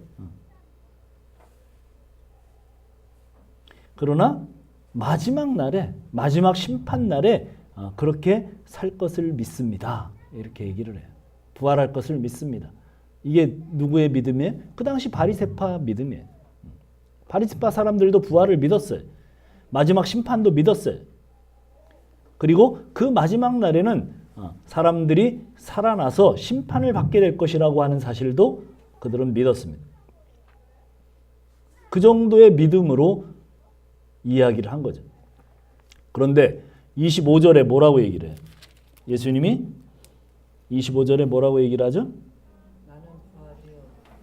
그러나 마지막 날에, 마지막 심판 날에 그렇게 살 것을 믿습니다. 이렇게 얘기를 해요. 부활할 것을 믿습니다. 이게 누구의 믿음이에요? 그 당시 바리새파 믿음이에요. 바리새파 사람들도 부활을 믿었어요. 마지막 심판도 믿었어요. 그리고 그 마지막 날에는 사람들이 살아나서 심판을 받게 될 것이라고 하는 사실도 그들은 믿었습니다. 그 정도의 믿음으로 이야기를 한 거죠. 그런데 25절에 뭐라고 얘기를 해요? 예수님이 25절에 뭐라고 얘기를 하죠?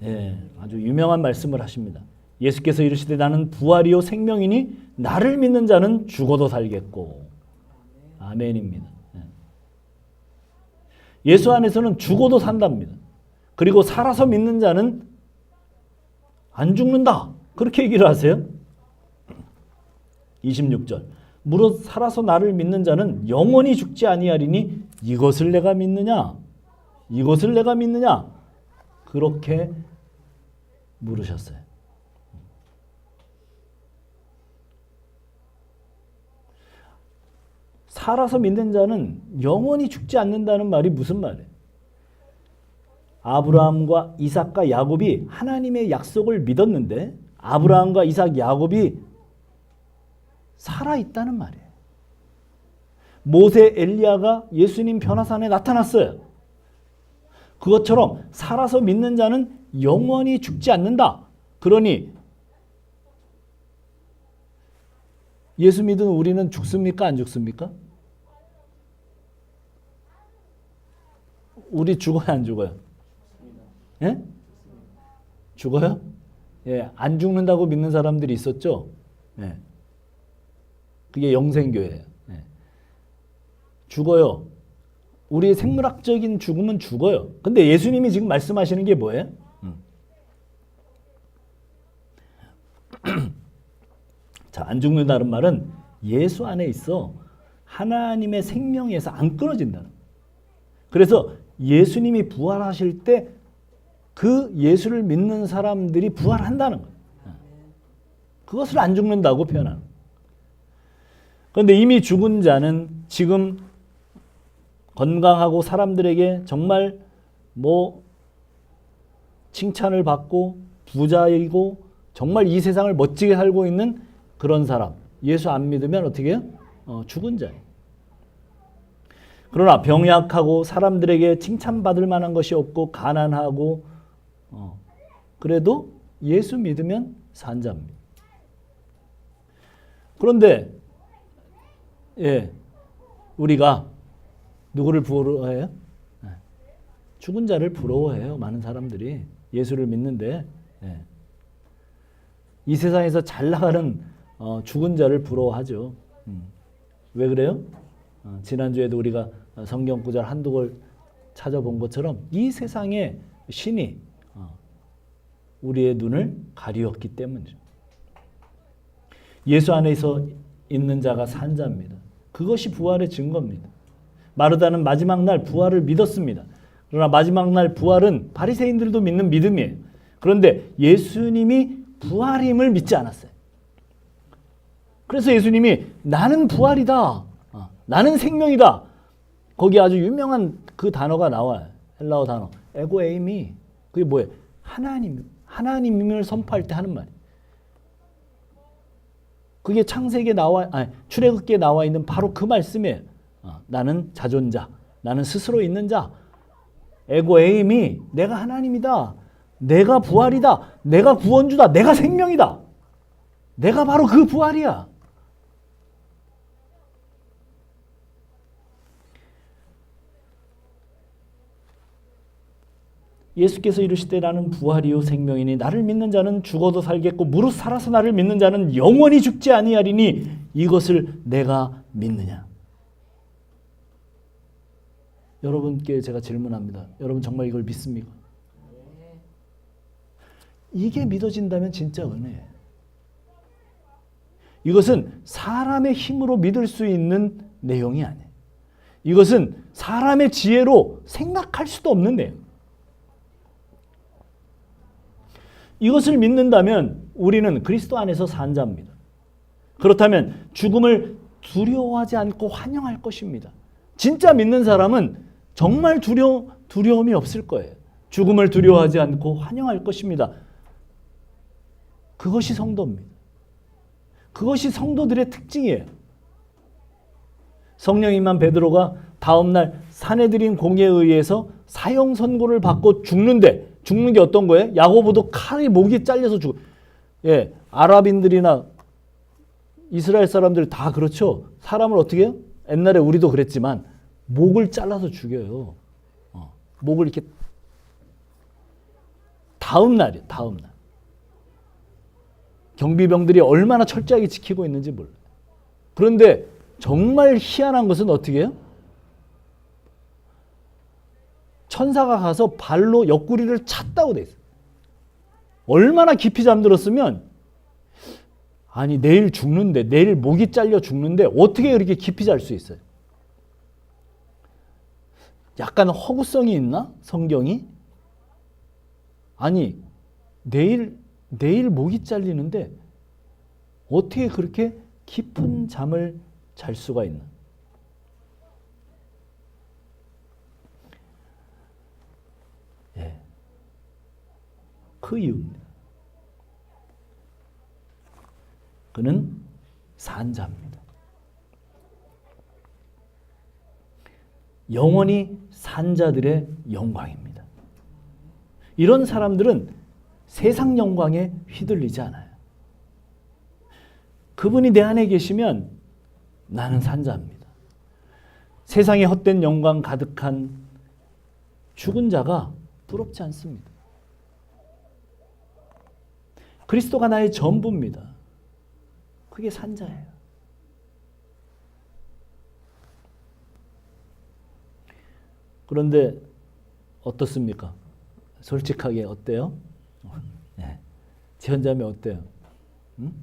예, 아주 유명한 말씀을 하십니다. 예수께서 이르시되 나는 부활이요 생명이니 나를 믿는 자는 죽어도 살겠고. 아멘입니다. 예수 안에서는 죽어도 산답니다. 그리고 살아서 믿는 자는 안 죽는다. 그렇게 얘기를 하세요. 26절. 무릇 살아서 나를 믿는 자는 영원히 죽지 아니하리니 이것을 내가 믿느냐? 이것을 내가 믿느냐? 그렇게 물으셨어요. 살아서 믿는 자는 영원히 죽지 않는다는 말이 무슨 말이에요? 아브라함과 이삭과 야곱이 하나님의 약속을 믿었는데 아브라함과 이삭, 야곱이 살아있다는 말이에요. 모세, 엘리야가 예수님 변화산에 나타났어요. 그것처럼 살아서 믿는 자는 영원히 죽지 않는다. 그러니 예수 믿은 우리는 죽습니까? 안 죽습니까? 우리 죽어요? 안 죽어요? 예? 죽어요? 예, 안 죽는다고 믿는 사람들이 있었죠? 예. 그게 영생교회예요. 예. 죽어요. 우리의 생물학적인 죽음은 죽어요. 근데 예수님이 지금 말씀하시는 게 뭐예요? 자, 안 죽는다는 말은 예수 안에 있어 하나님의 생명에서 안 끊어진다는 거예요. 그래서 예수님이 부활하실 때 그 예수를 믿는 사람들이 부활한다는 거예요. 그것을 안 죽는다고 표현하는 거예요. 그런데 이미 죽은 자는 지금 건강하고 사람들에게 정말 칭찬을 받고 부자이고 정말 이 세상을 멋지게 살고 있는 그런 사람, 예수 안 믿으면 어떻게 해요? 죽은 자예요. 그러나 병약하고 사람들에게 칭찬받을 만한 것이 없고 가난하고 그래도 예수 믿으면 산 자입니다. 그런데 우리가 누구를 부러워해요? 죽은 자를 부러워해요. 많은 사람들이 예수를 믿는데 이 세상에서 잘 나가는 죽은 자를 부러워하죠. 왜 그래요? 지난주에도 우리가 성경 구절 한두 걸 찾아본 것처럼 이 세상의 신이 우리의 눈을 가리웠기 때문이죠. 예수 안에서 있는 자가 산 자입니다. 그것이 부활의 증거입니다. 마르다는 마지막 날 부활을 믿었습니다. 그러나 마지막 날 부활은 바리새인들도 믿는 믿음이에요. 그런데 예수님이 부활임을 믿지 않았어요. 그래서 예수님이 나는 부활이다. 나는 생명이다. 거기 아주 유명한 그 단어가 나와요. 헬라어 단어. 에고 에이미. 그게 뭐예요? 하나님임을 선포할 때 하는 말이에요. 그게 출애굽기에 나와 있는 바로 그 말씀이에요. 나는 자존자, 나는 스스로 있는 자. 에고 에이미, 내가 하나님이다. 내가 부활이다. 내가 구원주다. 내가 생명이다. 내가 바로 그 부활이야. 예수께서 이르시되 나는 부활이요 생명이니 나를 믿는 자는 죽어도 살겠고 무릇 살아서 나를 믿는 자는 영원히 죽지 아니하리니 이것을 내가 믿느냐. 여러분께 제가 질문합니다. 여러분 정말 이걸 믿습니까? 이게 믿어진다면 진짜 은혜예요. 이것은 사람의 힘으로 믿을 수 있는 내용이 아니에요. 이것은 사람의 지혜로 생각할 수도 없는 내용. 이것을 믿는다면 우리는 그리스도 안에서 산 자입니다. 그렇다면 죽음을 두려워하지 않고 환영할 것입니다. 진짜 믿는 사람은 정말 두려움이 없을 거예요. 죽음을 두려워하지 않고 환영할 것입니다. 그것이 성도입니다. 그것이 성도들의 특징이에요. 성령 임한 베드로가 다음날 사내들인 공에 의해서 사형 선고를 받고 죽는데 죽는 게 어떤 거예요? 야고보도 칼이 목이 잘려서 죽어. 아랍인들이나 이스라엘 사람들 다 그렇죠. 사람을 어떻게 해요? 옛날에 우리도 그랬지만 목을 잘라서 죽여요. 목을 이렇게 다음 날이에요. 다음 날. 경비병들이 얼마나 철저하게 지키고 있는지 몰라요. 그런데 정말 희한한 것은 어떻게 해요? 천사가 가서 발로 옆구리를 찼다고 돼 있어요. 얼마나 깊이 잠들었으면 아니 내일 죽는데 내일 목이 잘려 죽는데 어떻게 이렇게 깊이 잘 수 있어요? 약간 허구성이 있나? 성경이? 아니, 내일 목이 잘리는데 어떻게 그렇게 깊은 잠을 잘 수가 있나? 예. 그 이유입니다. 그는 산자입니다. 영원히 산자들의 영광입니다. 이런 사람들은 세상 영광에 휘둘리지 않아요. 그분이 내 안에 계시면 나는 산자입니다. 세상에 헛된 영광 가득한 죽은 자가 부럽지 않습니다. 그리스도가 나의 전부입니다. 그게 산자예요. 그런데 어떻습니까? 솔직하게 어때요? 네. 지원자매 어때요? 응?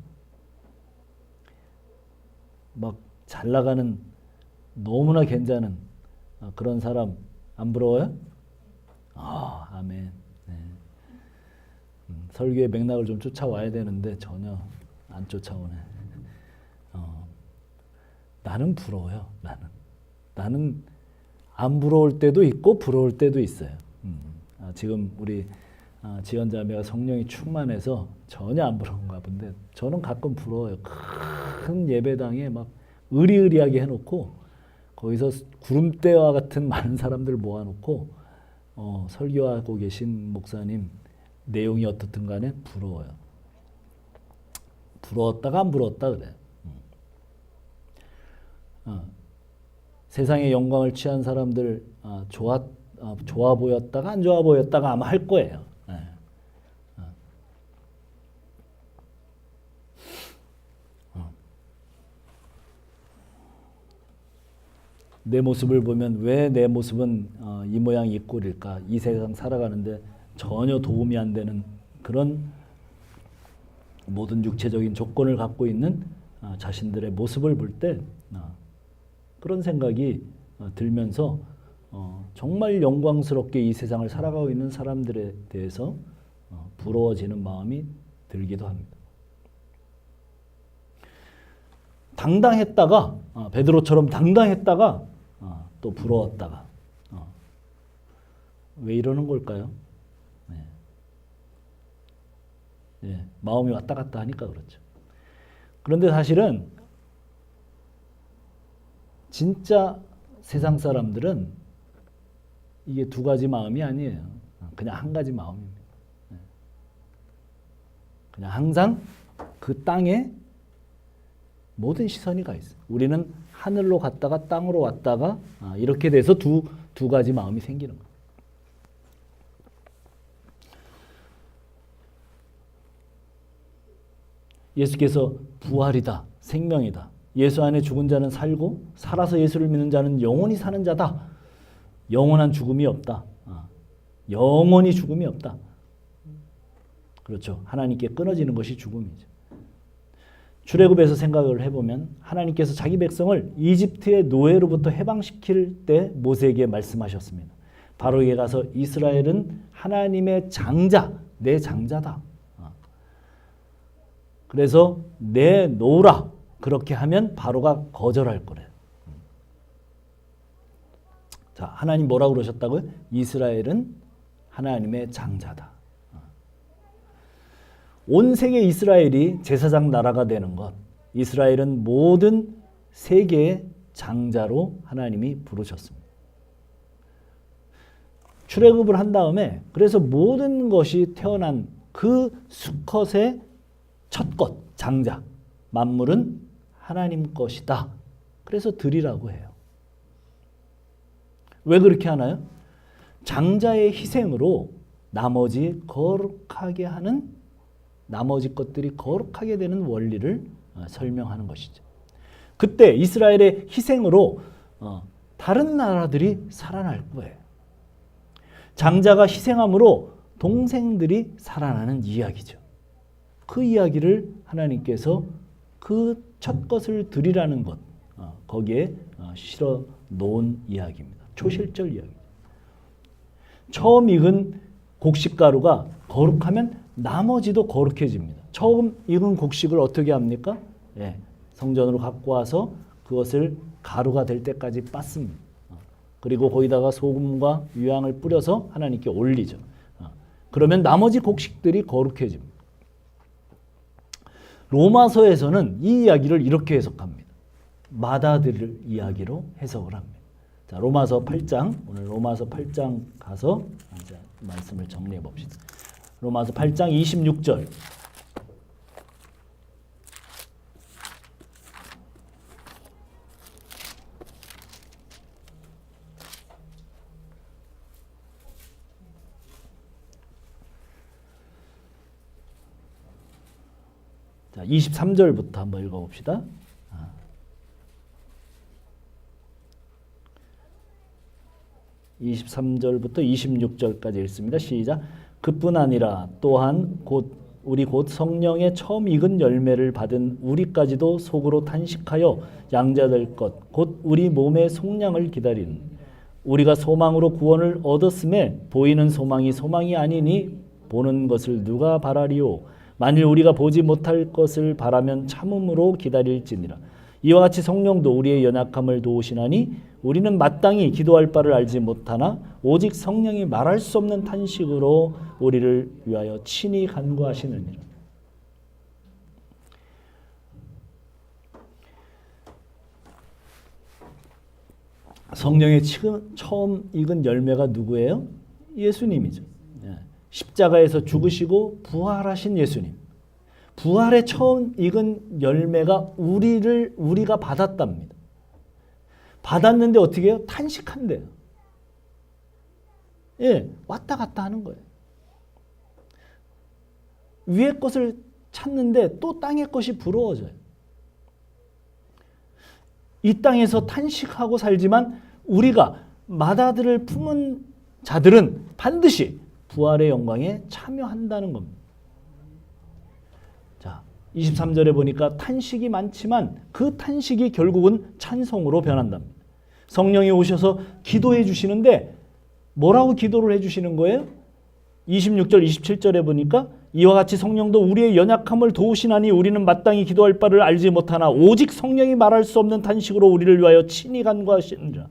막 잘 나가는 너무나 괜찮은 그런 사람 안 부러워요? 아멘. 네. 설교의 맥락을 좀 쫓아와야 되는데 전혀 안 쫓아오네. 나는 부러워요. 나는 안 부러울 때도 있고 부러울 때도 있어요. 지금 우리 지연자매가 성령이 충만해서 전혀 안 부러운가 본데 저는 가끔 부러워요. 큰 예배당에 막 의리의리하게 해놓고 거기서 구름대와 같은 많은 사람들 모아놓고 설교하고 계신 목사님 내용이 어떻든 간에 부러워요. 부러웠다가 안 부러웠다 그래요. 세상의 영광을 취한 사람들 좋아 보였다가 안 좋아 보였다가 아마 할 거예요. 내 모습을 보면 왜 내 모습은 이 모양 이 꼴일까? 이 세상 살아가는데 전혀 도움이 안 되는 그런 모든 육체적인 조건을 갖고 있는 자신들의 모습을 볼 때 그런 생각이 들면서 정말 영광스럽게 이 세상을 살아가고 있는 사람들에 대해서 부러워지는 마음이 들기도 합니다. 당당했다가 베드로처럼 당당했다가 또 부러웠다가 왜 이러는 걸까요? 네, 마음이 왔다 갔다 하니까 그렇죠. 그런데 사실은 진짜 세상 사람들은 이게 두 가지 마음이 아니에요. 그냥 한 가지 마음입니다. 그냥 항상 그 땅에 모든 시선이 가 있어요. 우리는 하늘로 갔다가 땅으로 왔다가 이렇게 돼서 두 가지 마음이 생기는 거예요. 예수께서 부활이다, 생명이다. 예수 안에 죽은 자는 살고 살아서 예수를 믿는 자는 영원히 사는 자다. 영원한 죽음이 없다. 영원히 죽음이 없다. 그렇죠. 하나님께 끊어지는 것이 죽음이죠. 출애굽에서 생각을 해보면 하나님께서 자기 백성을 이집트의 노예로부터 해방시킬 때 모세에게 말씀하셨습니다. 바로에게 가서 이스라엘은 하나님의 장자, 내 장자다. 그래서 내놓으라. 그렇게 하면 바로가 거절할 거래요. 자, 하나님 뭐라고 그러셨다고요? 이스라엘은 하나님의 장자다. 온 세계 이스라엘이 제사장 나라가 되는 것, 이스라엘은 모든 세계의 장자로 하나님이 부르셨습니다. 출애굽을 한 다음에 그래서 모든 것이 태어난 그 수컷의 첫 것, 장자, 만물은 하나님 것이다. 그래서 드리라고 해요. 왜 그렇게 하나요? 장자의 희생으로 나머지 거룩하게 하는 나머지 것들이 거룩하게 되는 원리를 설명하는 것이죠. 그때 이스라엘의 희생으로 다른 나라들이 살아날 거예요. 장자가 희생함으로 동생들이 살아나는 이야기죠. 그 이야기를 하나님께서 그 첫 것을 드리라는 것, 거기에 실어 놓은 이야기입니다. 초실절 이야기입니다. 처음 익은 곡식가루가 거룩하면 나머지도 거룩해집니다. 처음 익은 곡식을 어떻게 합니까? 예, 성전으로 갖고 와서 그것을 가루가 될 때까지 빻습니다. 그리고 거기다가 소금과 유향을 뿌려서 하나님께 올리죠. 그러면 나머지 곡식들이 거룩해집니다. 로마서에서는 이 이야기를 이렇게 해석합니다. 맏아들 이야기로 해석을 합니다. 자, 로마서 8장, 오늘 로마서 8장 가서 이제 말씀을 정리해 봅시다. 로마서 8장 26절. 자, 23절부터 한번 읽어봅시다. 23절부터 26절까지 읽습니다. 시작. 그뿐 아니라 또한 우리 곧 성령의 처음 익은 열매를 받은 우리까지도 속으로 탄식하여 양자될 것 곧 우리 몸의 속량을 기다리는 우리가 소망으로 구원을 얻었음에 보이는 소망이 소망이 아니니 보는 것을 누가 바라리요. 만일 우리가 보지 못할 것을 바라면 참음으로 기다릴지니라. 이와 같이 성령도 우리의 연약함을 도우시나니 우리는 마땅히 기도할 바를 알지 못하나 오직 성령이 말할 수 없는 탄식으로 우리를 위하여 친히 간구하시느니라. 성령의 처음 익은 열매가 누구예요? 예수님이죠. 십자가에서 죽으시고 부활하신 예수님. 부활의 처음 익은 열매가 우리가 받았답니다. 받았는데 어떻게 해요? 탄식한대요. 예, 왔다 갔다 하는 거예요. 위의 것을 찾는데 또 땅의 것이 부러워져요. 이 땅에서 탄식하고 살지만 우리가 맏아들을 품은 자들은 반드시 부활의 영광에 참여한다는 겁니다. 자, 23절에 보니까 탄식이 많지만 그 탄식이 결국은 찬송으로 변한답니다. 성령이 오셔서 기도해 주시는데 뭐라고 기도를 해 주시는 거예요? 26절, 27절에 보니까 이와 같이 성령도 우리의 연약함을 도우시나니 우리는 마땅히 기도할 바를 알지 못하나 오직 성령이 말할 수 없는 탄식으로 우리를 위하여 친히 간구하시느니라.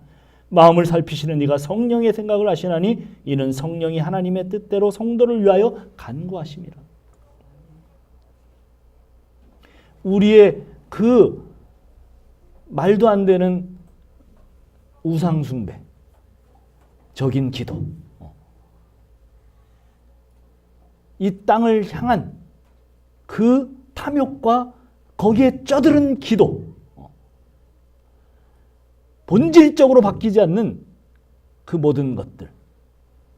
마음을 살피시는 이가 성령의 생각을 하시나니 이는 성령이 하나님의 뜻대로 성도를 위하여 간구하심이라. 우리의 그 말도 안 되는 우상숭배, 적인 기도, 이 땅을 향한 그 탐욕과 거기에 쩌들은 기도, 본질적으로 바뀌지 않는 그 모든 것들,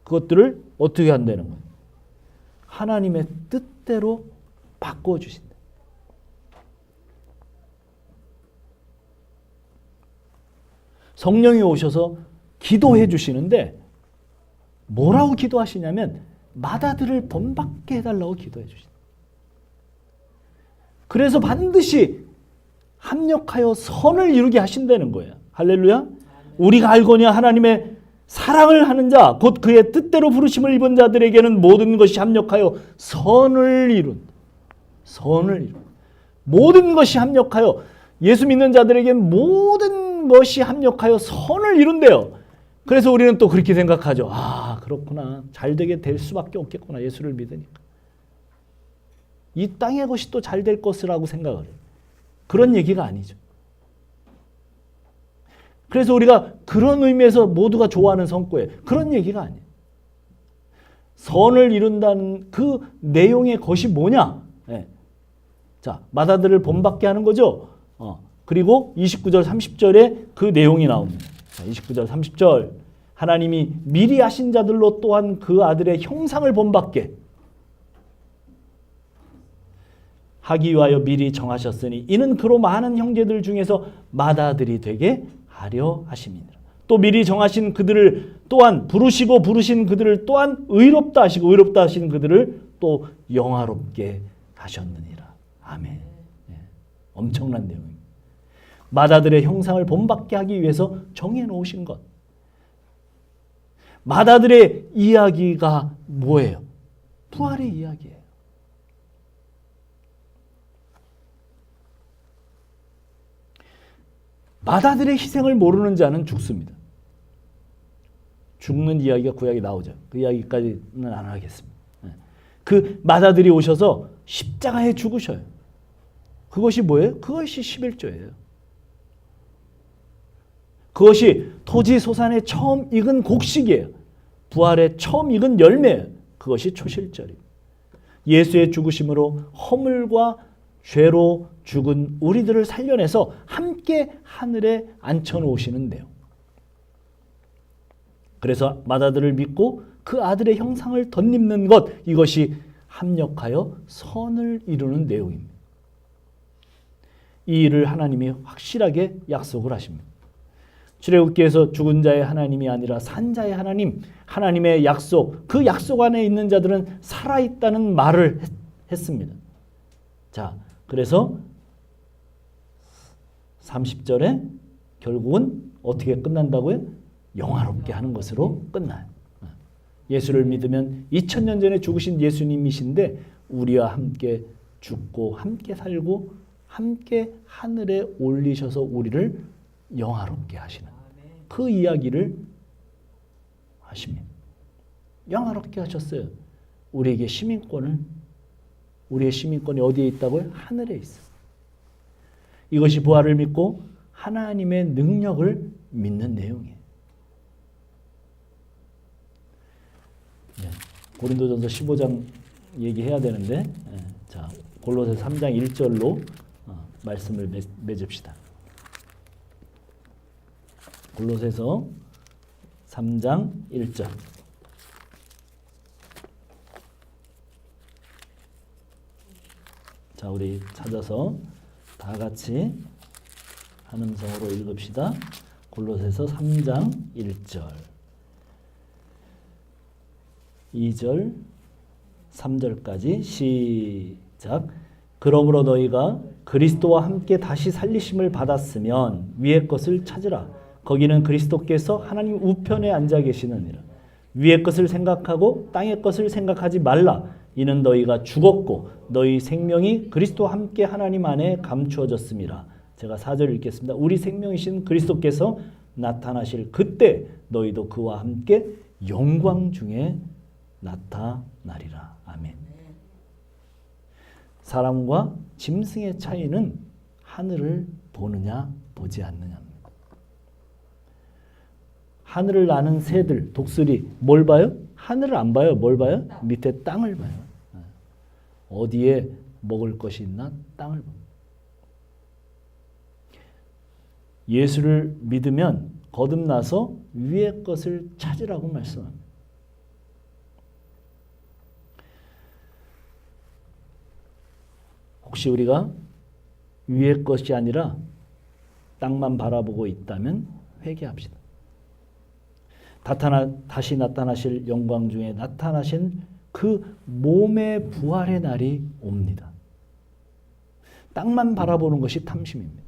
그것들을 어떻게 한다는 거예요? 하나님의 뜻대로 바꿔주신다. 성령이 오셔서 기도해 주시는데 뭐라고 기도하시냐면 맏아들을 본받게 해달라고 기도해 주신다. 그래서 반드시 합력하여 선을 이루게 하신다는 거예요. 할렐루야. 우리가 알거니와 하나님의 사랑을 하는 자 곧 그의 뜻대로 부르심을 입은 자들에게는 모든 것이 합력하여 선을 이룬다. 선을 이룬다. 모든 것이 합력하여 예수 믿는 자들에게 모든 것이 합력하여 선을 이룬대요. 그래서 우리는 또 그렇게 생각하죠. 아, 그렇구나. 잘 되게 될 수밖에 없겠구나. 예수를 믿으니까. 이 땅의 것이 또 잘 될 것이라고 생각을 해요. 그런 얘기가 아니죠. 그래서 우리가 그런 의미에서 모두가 좋아하는 성과예요. 그런 얘기가 아니에요. 선을 이룬다는 그 내용의 것이 뭐냐? 네. 자, 맏아들을 본받게 하는 거죠. 그리고 29절 30절에 그 내용이 나옵니다. 29절 30절 하나님이 미리 하신 자들로 또한 그 아들의 형상을 본받게 하기 위하여 미리 정하셨으니 이는 그로 많은 형제들 중에서 맏아들이 되게 하려 하심이니라. 또 미리 정하신 그들을 또한 부르시고 부르신 그들을 또한 의롭다 하시고 의롭다 하신 그들을 또 영화롭게 하셨느니라. 아멘. 네. 엄청난 내용입니다. 맏아들의 형상을 본받게 하기 위해서 정해놓으신 것. 마다들의 이야기가 뭐예요? 부활의 이야기예요. 마다들의 희생을 모르는 자는 죽습니다. 죽는 이야기가 구약에 나오죠. 그 이야기까지는 안 하겠습니다. 그 마다들이 오셔서 십자가에 죽으셔요. 그것이 뭐예요? 그것이 11조예요. 그것이 토지소산에 처음 익은 곡식이에요. 부활에 처음 익은 열매예요. 그것이 초실절입니다. 예수의 죽으심으로 허물과 죄로 죽은 우리들을 살려내서 함께 하늘에 앉혀놓으시는 내용. 그래서 마다들을 믿고 그 아들의 형상을 덧입는 것, 이것이 합력하여 선을 이루는 내용입니다. 이 일을 하나님이 확실하게 약속을 하십니다. 출애굽기에서 죽은 자의 하나님이 아니라 산 자의 하나님, 하나님의 약속, 그 약속 안에 있는 자들은 살아있다는 말을 했습니다. 자, 그래서 30절에 결국은 어떻게 끝난다고요? 영화롭게 하는 것으로 끝나요. 예수를 믿으면 2000년 전에 죽으신 예수님이신데 우리와 함께 죽고 함께 살고 함께 하늘에 올리셔서 우리를 영화롭게 하시는 그 이야기를 하십니다. 영화롭게 하셨어요. 우리에게 시민권을, 우리의 시민권이 어디에 있다고요? 하늘에 있어요. 이것이 부활을 믿고 하나님의 능력을 믿는 내용이에요. 고린도전서 15장 얘기해야 되는데, 자, 골로새 3장 1절로 말씀을 맺읍시다. 골로새서 3장 1절. 자, 우리 찾아서 다 같이 한 음성으로 읽읍시다. 골로새서 3장 1절, 2절, 3절까지 시작. 그러므로 너희가 그리스도와 함께 다시 살리심을 받았으면 위의 것을 찾으라. 거기는 그리스도께서 하나님 우편에 앉아 계시느니라. 위의 것을 생각하고 땅의 것을 생각하지 말라. 이는 너희가 죽었고 너희 생명이 그리스도와 함께 하나님 안에 감추어졌음이라. 제가 4절 읽겠습니다. 우리 생명이신 그리스도께서 나타나실 그때 너희도 그와 함께 영광 중에 나타나리라. 아멘. 사람과 짐승의 차이는 하늘을 보느냐 보지 않느냐입니다. 하늘을 나는 새들, 독수리 뭘 봐요? 하늘을 안 봐요. 뭘 봐요? 밑에 땅을 봐요. 어디에 먹을 것이 있나? 땅을 봅니다. 예수를 믿으면 거듭나서 위의 것을 찾으라고 말씀합니다. 혹시 우리가 위의 것이 아니라 땅만 바라보고 있다면 회개합시다. 다시 나타나실 영광 중에 나타나신 그 몸의 부활의 날이 옵니다. 땅만 바라보는 것이 탐심입니다.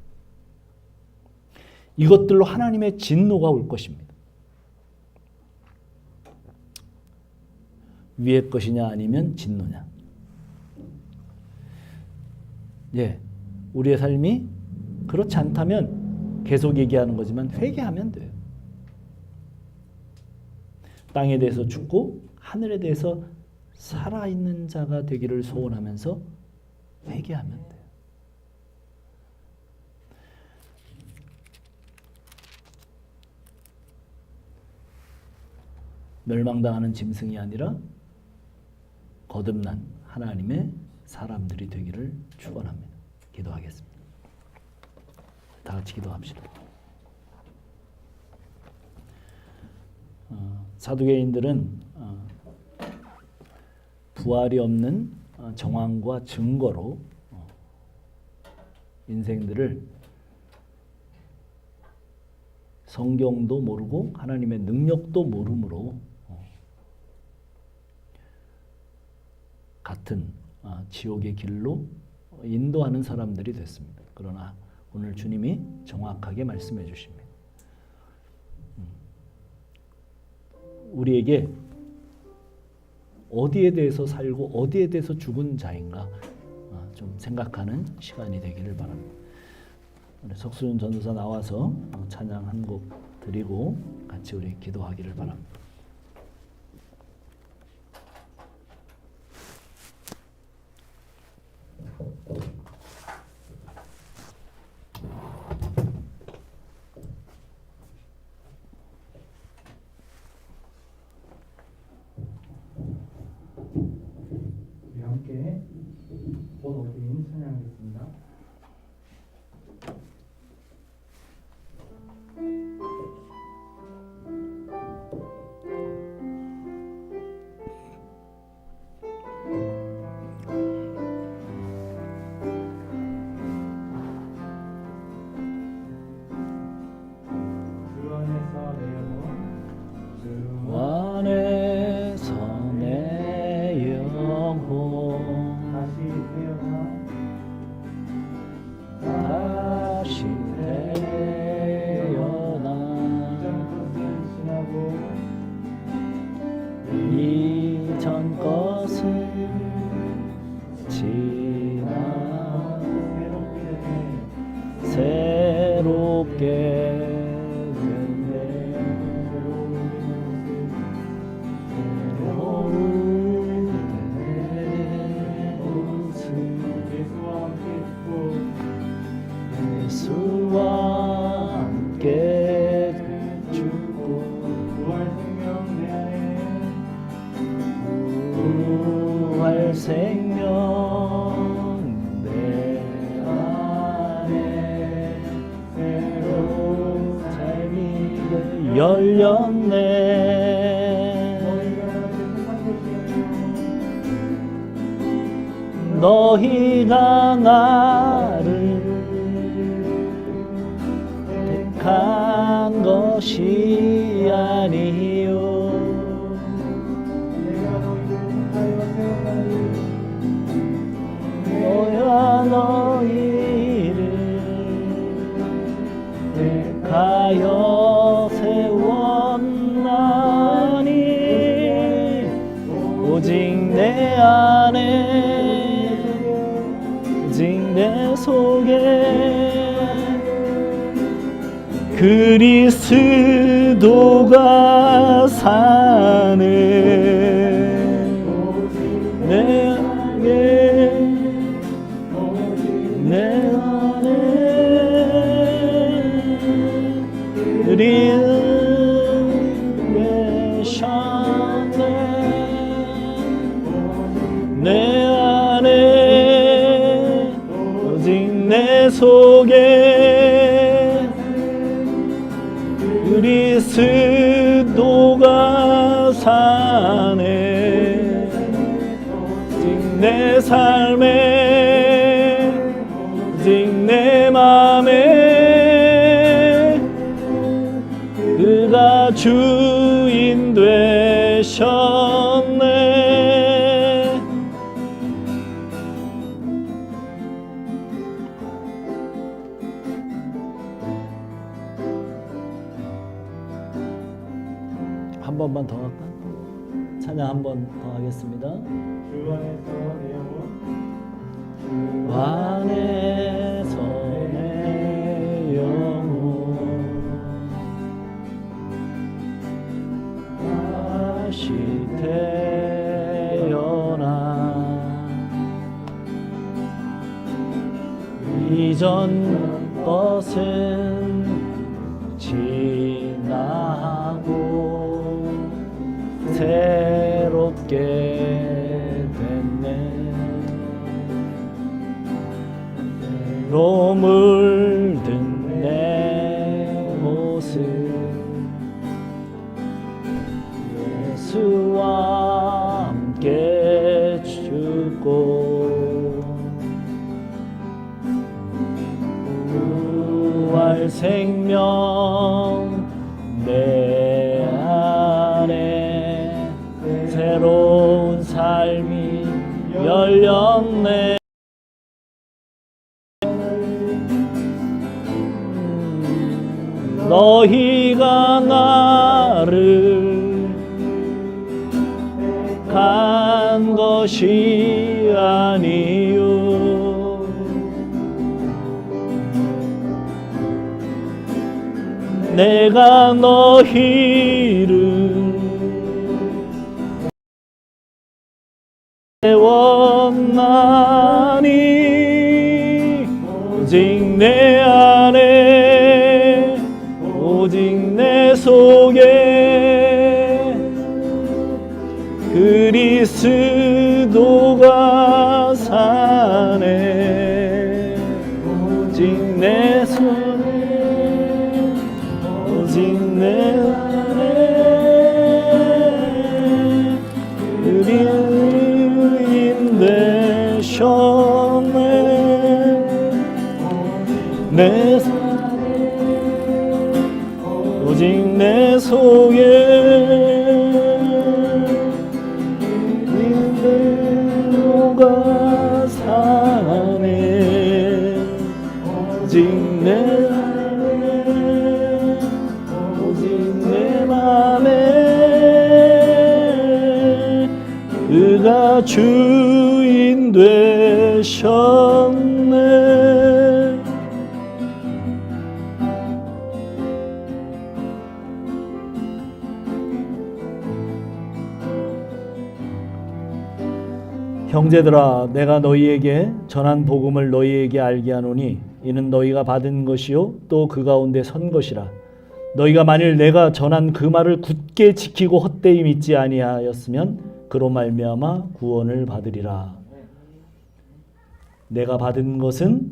이것들로 하나님의 진노가 올 것입니다. 위의 것이냐 아니면 진노냐. 예, 우리의 삶이 그렇지 않다면 계속 얘기하는 거지만 회개하면 돼요. 땅에 대해서 죽고 하늘에 대해서 살아있는 자가 되기를 소원하면서 회개하면 돼요. 멸망당하는 짐승이 아니라 거듭난 하나님의 사람들이 되기를 축원합니다. 기도하겠습니다. 다 같이 기도합시다. 사두개인들은 부활이 없는 정황과 증거로 인생들을 성경도 모르고 하나님의 능력도 모르므로 같은 지옥의 길로 인도하는 사람들이 됐습니다. 그러나 오늘 주님이 정확하게 말씀해 주십니다. 우리에게 어디에 대해서 살고 어디에 대해서 죽은 자인가 좀 생각하는 시간이 되기를 바랍니다. 우리 석수윤 전도사 나와서 찬양 한 곡 드리고 같이 우리 기도하기를 바랍니다. 우리 함께 본 어린 찬양하겠습니다. 주 안에서 내 영혼 주 안에서 내 영혼 다시 태어나 다시 태어나 이전 것은 이전 것을 지나고 지나고 새롭게 새롭게 됐네. 새로운 내 모습 예수와 함께 예수와 함께 죽고 부활 생명 내 안에 새로운 삶이 열렸네. 너희가 나를 택한 것이 아니요 너야 너희를 택하여 세웠나니 오직 내 안에 오직 내 속에 그리스도가 사네. 내 안에 내 안에 리레이션네. 내 안에 오직 내 속에 그리스도가 사네. 오직 내 삶에 오직 내 맘에 그가 주인 되셨네. 한 번만 더 할까? 찬양 한 번 더 하겠습니다. 주 안에서 내 영혼 주 안에서 내 영혼 다시 태어나 이전 것은 지나고 새롭게 됐네. 로 물든 내 모습 예수와 함께 죽고 부활 생명 내 안에 새로운 삶이 열렸네. 너희가 나를 것이 아니요 내가 너희를 원하니 오직 내 안에 오직 내 속에 그리스도가 사네 오직 내 속에 오직 내 안에 의인 되셨네 내 오직 내 속에 그리스도가 사네 오직 내 안에 오직 내 맘에 그가 주인 되셨네 형제들아 내가 너희에게 전한 복음을 너희에게 알게 하노니 이는 너희가 받은 것이요 또 그 가운데 선 것이라 너희가 만일 내가 전한 그 말을 굳게 지키고 헛되이 믿지 아니하였으면 그로 말미암아 구원을 받으리라. 내가 받은 것은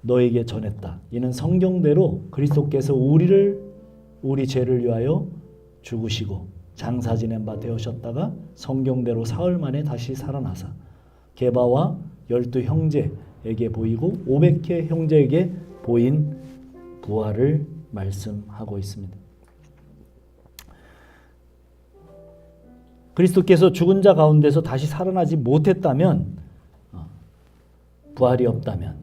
너에게 전했다. 이는 성경대로 그리스도께서 우리 죄를 위하여 죽으시고 장사 지낸 바 되으셨다가 성경대로 사흘 만에 다시 살아나사 게바와 12 형제에게 보이고 500개 형제에게 보인 부활을 말씀하고 있습니다. 그리스도께서 죽은 자 가운데서 다시 살아나지 못했다면 부활이 없다면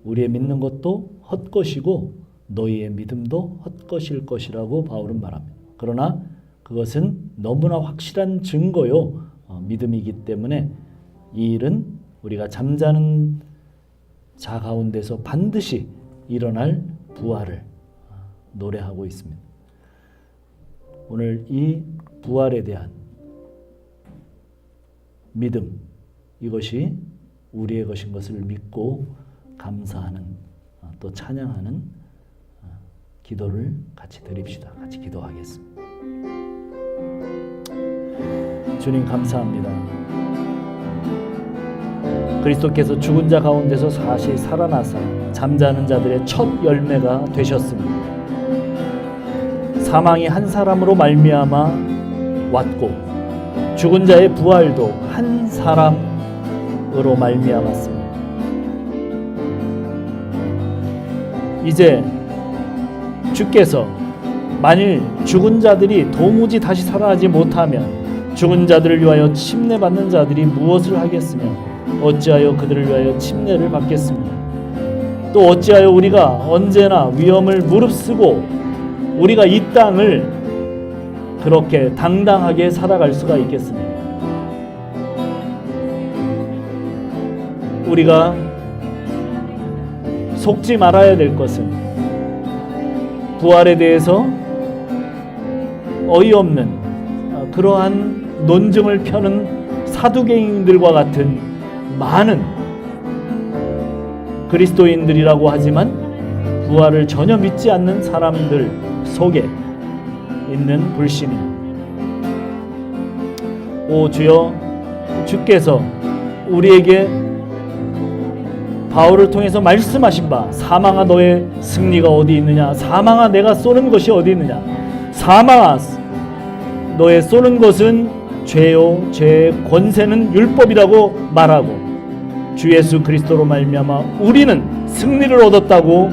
우리의 믿는 것도 헛것이고 너희의 믿음도 헛것일 것이라고 바울은 말합니다. 그러나 그것은 너무나 확실한 증거요 믿음이기 때문에 이 일은 우리가 잠자는 자 가운데서 반드시 일어날 부활을 노래하고 있습니다. 오늘 이 부활에 대한 믿음 이것이 우리의 것인 것을 믿고 감사하는 또 찬양하는 기도를 같이 드립시다. 같이 기도하겠습니다. 주님 감사합니다. 그리스도께서 죽은 자 가운데서 다시 살아나사 잠자는 자들의 첫 열매가 되셨습니다. 사망이 한 사람으로 말미암아 왔고 죽은 자의 부활도 한 사람으로 말미암았습니다. 이제 주께서 만일 죽은 자들이 도무지 다시 살아나지 못하면 죽은 자들을 위하여 침례받는 자들이 무엇을 하겠으며 어찌하여 그들을 위하여 침례를 받겠습니까? 또 어찌하여 우리가 언제나 위험을 무릅쓰고 우리가 이 땅을 그렇게 당당하게 살아갈 수가 있겠습니까? 우리가 속지 말아야 될 것은 부활에 대해서 어이없는 그러한 논증을 펴는 사두개인들과 같은 많은 그리스도인들이라고 하지만 부활을 전혀 믿지 않는 사람들 속에 있는 불신입니다. 오 주여, 주께서 우리에게 바울을 통해서 말씀하신 바 사망아 너의 승리가 어디 있느냐, 사망아 내가 쏘는 것이 어디 있느냐, 사망아 너의 쏘는 것은 죄요 죄의 권세는 율법이라고 말하고 주 예수 그리스도로 말미암아 우리는 승리를 얻었다고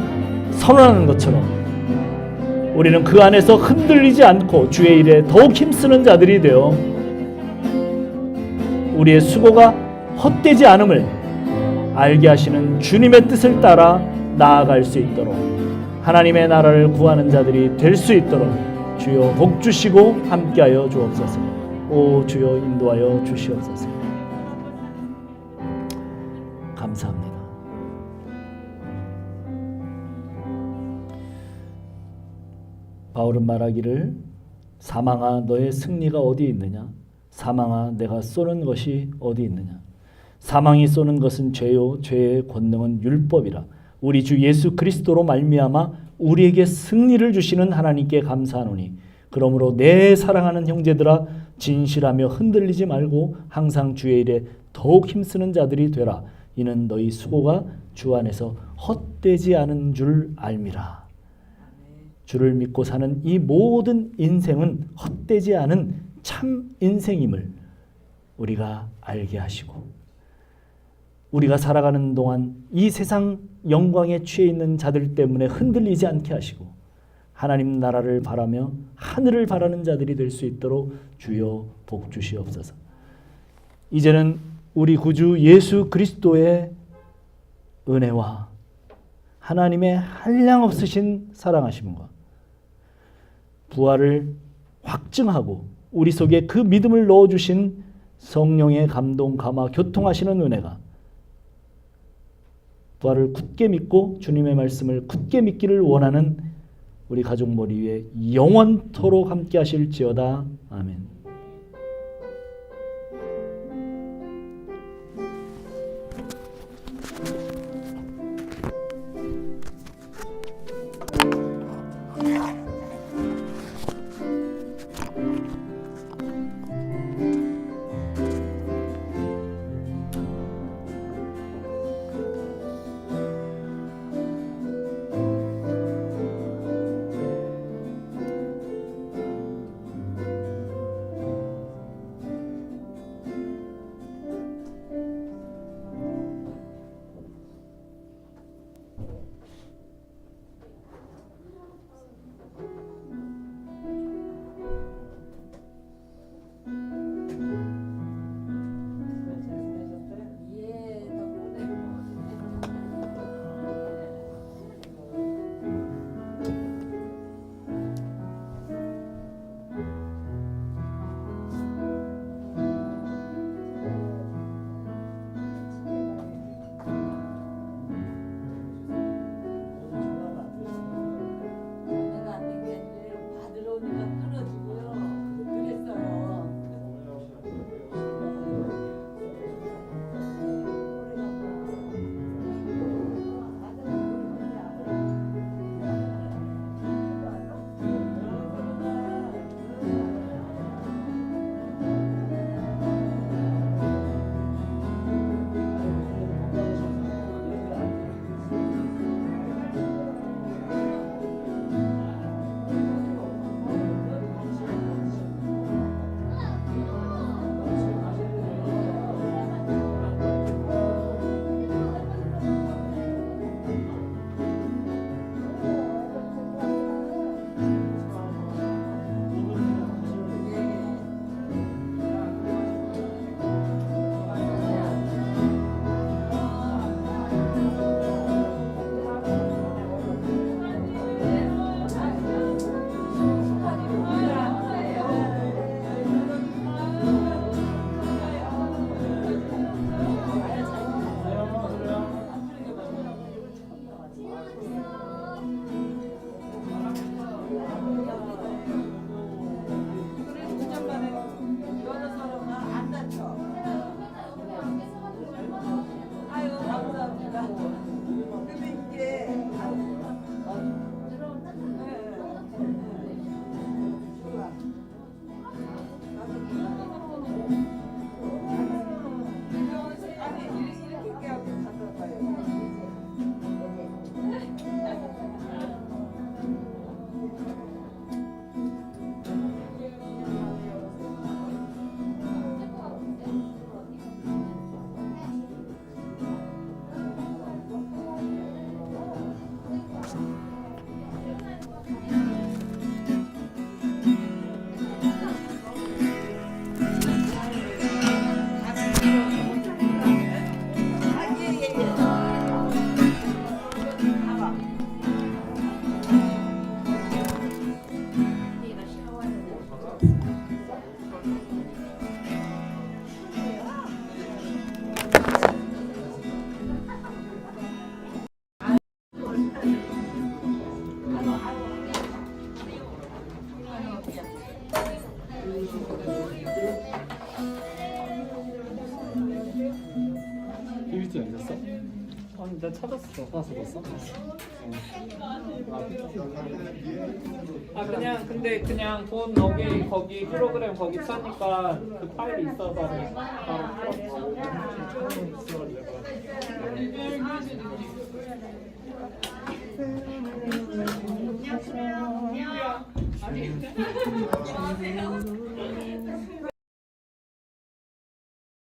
선언하는 것처럼 우리는 그 안에서 흔들리지 않고 주의 일에 더욱 힘쓰는 자들이 되어 우리의 수고가 헛되지 않음을 알게 하시는 주님의 뜻을 따라 나아갈 수 있도록 하나님의 나라를 구하는 자들이 될 수 있도록 주여 복 주시고 함께하여 주옵소서. 오 주여 인도하여 주시옵소서. 감사합니다. 바울은 말하기를 사망아 너의 승리가 어디 있느냐? 사망아 내가 쏘는 것이 어디 있느냐? 사망이 쏘는 것은 죄요 죄의 권능은 율법이라. 우리 주 예수 그리스도로 말미암아 우리에게 승리를 주시는 하나님께 감사하노니 그러므로 내 사랑하는 형제들아 진실하며 흔들리지 말고 항상 주의 일에 더욱 힘쓰는 자들이 되라. 이는 너희 수고가 주 안에서 헛되지 않은 줄 알미라. 주를 믿고 사는 이 모든 인생은 헛되지 않은 참 인생임을 우리가 알게 하시고 우리가 살아가는 동안 이 세상 영광에 취해 있는 자들 때문에 흔들리지 않게 하시고 하나님 나라를 바라며 하늘을 바라는 자들이 될 수 있도록 주여 복 주시옵소서. 이제는 우리 구주 예수 그리스도의 은혜와 하나님의 한량없으신 사랑하심과 부활을 확증하고 우리 속에 그 믿음을 넣어주신 성령의 감동, 감화, 교통하시는 은혜가 부활을 굳게 믿고 주님의 말씀을 굳게 믿기를 원하는 우리 가족 머리 위에 영원토록 함께 하실지어다. 아멘. 찾았어. 찾았어? 아 그냥 근데 그냥 본 거기 프로그램 거기 찾니까 그 파일이 있어서 바로 풀었어.